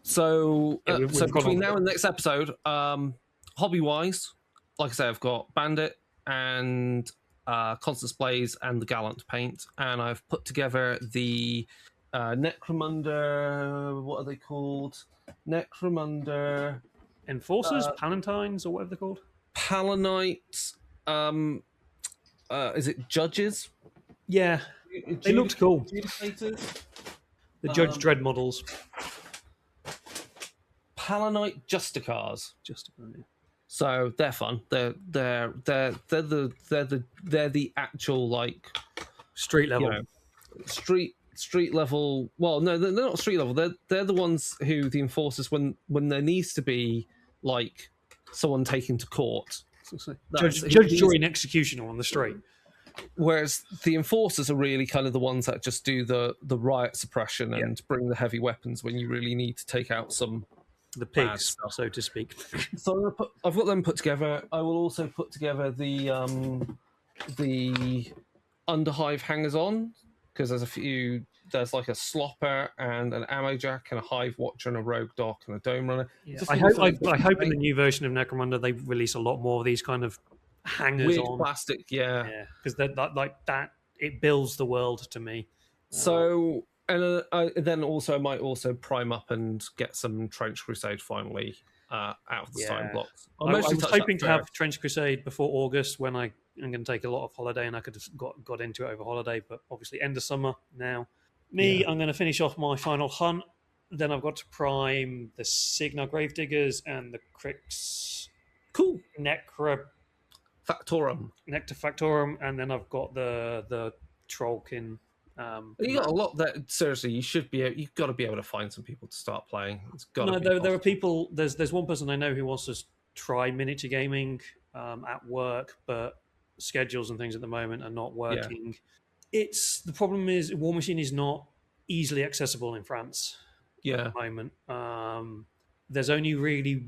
So between now and next episode, hobby-wise, like I say, I've got Bandit and Constance Blaze and the Gallant paint, and I've put together the Necromunda. What are they called? Necromunda Enforcers, Palantines, or whatever they're called. Palanites. Is it Judges? Yeah. They looked cool. The Judge Dredd models. Palanite Justicars. So they're fun. They're the actual like street level. Street level. Well, no, they're not street level. They're the ones who the enforcers when there needs to be like someone taken to court. Judge, jury, and executioner on the street. Whereas the enforcers are really kind of the ones that just do the riot suppression and bring the heavy weapons when you really need to take out the pigs, so to speak. So I've got them put together. I will also put together the Underhive hangers on, because there's like a slopper and an ammo jack and a hive watcher and a rogue dock and a dome runner. Yeah. I hope in the new version of Necromunda they release a lot more of these kind of hangers on plastic, because that it builds the world to me. So and then also I might also prime up and get some Trench Crusade finally out of the starting blocks. I was hoping to have Trench Crusade before August, when I'm going to take a lot of holiday, and I could have got into it over holiday, but obviously end of summer now. I'm going to finish off my final hunt. Then I've got to prime the Signar Gravediggers and the Crix. Cool. Factorum. Nectar Factorum, and then I've got the Trollkin. You got a lot that seriously you've got to be able to find some people to start playing. It's got to No, be there are possible. people. There's one person I know who wants to try miniature gaming at work, but schedules and things at the moment are not working. It's the problem is Warmachine is not easily accessible in France at Yeah. the moment. There's only really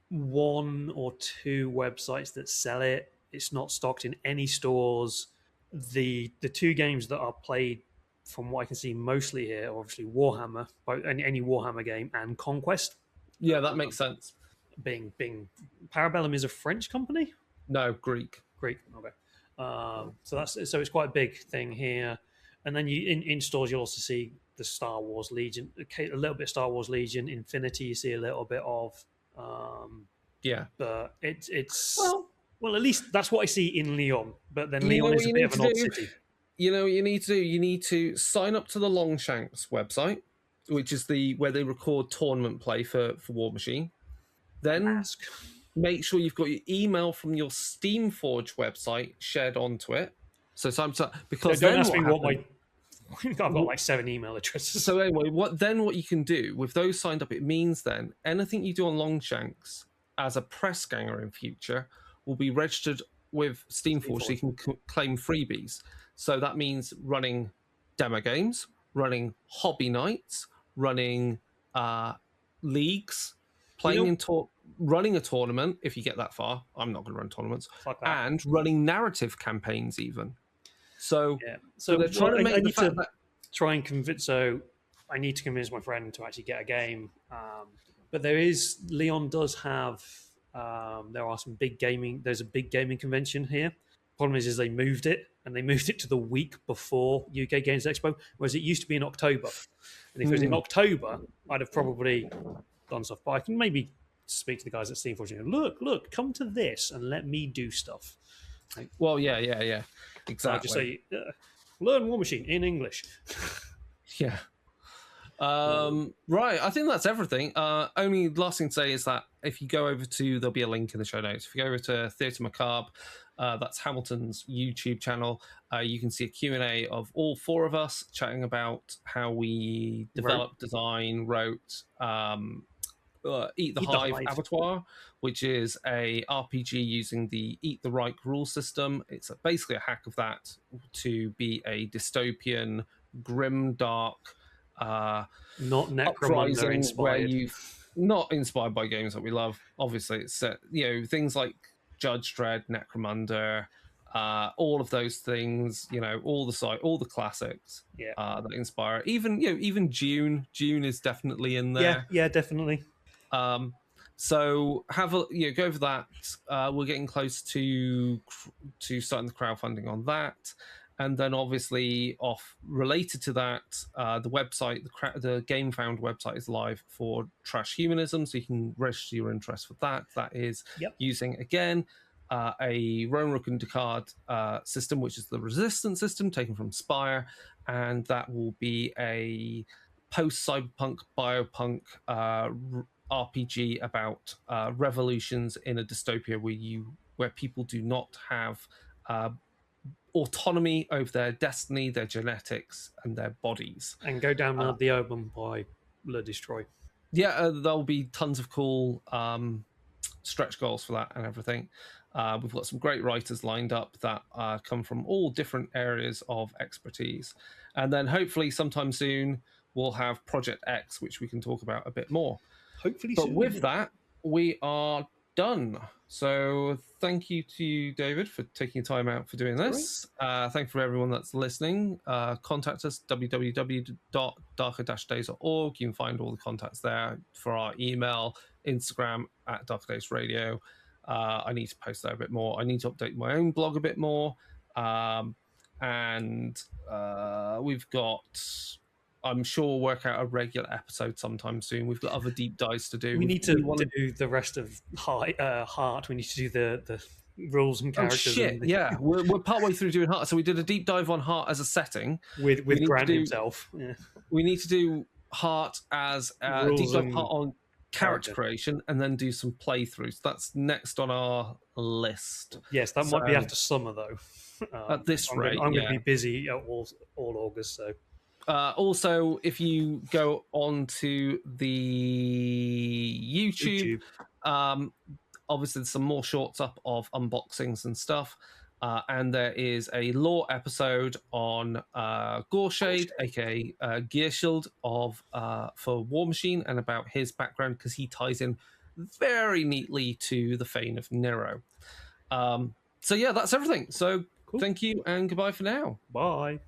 one or two websites that sell it. It's not stocked in any stores. The two games that are played, from what I can see, mostly here, are obviously Warhammer, any Warhammer game, and Conquest. Yeah, that makes sense. Being Parabellum is a French company. No, Greek. Greek. Okay. So it's quite a big thing here, and then you in stores you'll also see the Star Wars Legion, a little bit of Star Wars Legion, Infinity. You see a little bit of, Yeah. but it's well, at least that's what I see in Lyon. But then You know Lyon what is a you bit need of an to odd do? city. You know what you need to do? You need to sign up to the Longshanks website, which is where they record tournament play for Warmachine. Then Ask. make sure you've got your email from your Steamforge website shared onto it. So because Don't then ask me what happens- my. I've got like 7 email addresses. So anyway, what you can do with those signed up, it means then anything you do on Longshanks as a press ganger in future will be registered with Steamforge, so you can claim freebies. So that means running demo games, running hobby nights, running leagues, playing running a tournament if you get that far. I'm not going to run tournaments, and running narrative campaigns even. So yeah. So they're trying to make the fact that try and convince. So I need to convince my friend to actually get a game. But Leon does have. There are some big gaming. There's a big gaming convention here. Problem is they moved it, and they moved it to the week before UK Games Expo, whereas it used to be in October. And if it was in October, I'd have probably done stuff. But I can maybe speak to the guys at Steamforge and go, look, come to this and let me do stuff. Like, well, yeah, exactly. So I just say, learn Warmachine in English. Yeah. Right, I think that's everything. Only last thing to say is that if you go over to, there'll be a link in the show notes. If you go over to Theatre Macabre, that's Hamilton's YouTube channel, you can see a Q&A of all 4 of us chatting about how we developed, wrote Eat the Hive Abattoir, which is a RPG using the Eat the Right rule system. It's basically a hack of that to be a dystopian, grim, dark, not Necromunda inspired. Not inspired by games that we love. Obviously, it's things like Judge Dredd, Necromunda, all of those things. All the classics. That inspire. Even June. June is definitely in there. Yeah, definitely. So go over that. We're getting close to starting the crowdfunding on that. And then obviously related to that, the website, the GameFound website is live for Trash Humanism, so you can register your interest for that. That is using, again, a Roan Rook and Descartes system, which is the resistance system taken from Spire, and that will be a post-cyberpunk, biopunk RPG about revolutions in a dystopia where people do not have autonomy over their destiny, their genetics, and their bodies. And go down the Urban by Le Destroy. Yeah, there'll be tons of cool stretch goals for that and everything. We've got some great writers lined up that come from all different areas of expertise. And then hopefully sometime soon we'll have Project X, which we can talk about a bit more. Hopefully but soon. With that, we are done. So thank you to you, David, for taking time out for doing this. Thank you for everyone that's listening. Contact us, www.darker-days.org. You can find all the contacts there for our email, Instagram at Darker Days Radio. I need to post there a bit more. I need to update my own blog a bit more. And we've got... I'm sure we'll work out a regular episode sometime soon. We've got other deep dives to do. We need to do the rest of Heart. We need to do the rules and characters. Oh, shit, yeah. We're partway through doing Heart. So we did a deep dive on Heart as a setting. With Grant himself. Yeah. We need to do Heart as a deep dive Heart on character creation, and then do some playthroughs. That's next on our list. Yes, that might be after summer though. At this rate, I'm going to be busy all August. So also, if you go on to the YouTube. Obviously there's some more shorts up of unboxings and stuff. And there is a lore episode on Gorshade, aka Gearshield for Warmachine, and about his background, because he ties in very neatly to the Fane of Nero. So yeah, that's everything. So cool. Thank you and goodbye for now. Bye.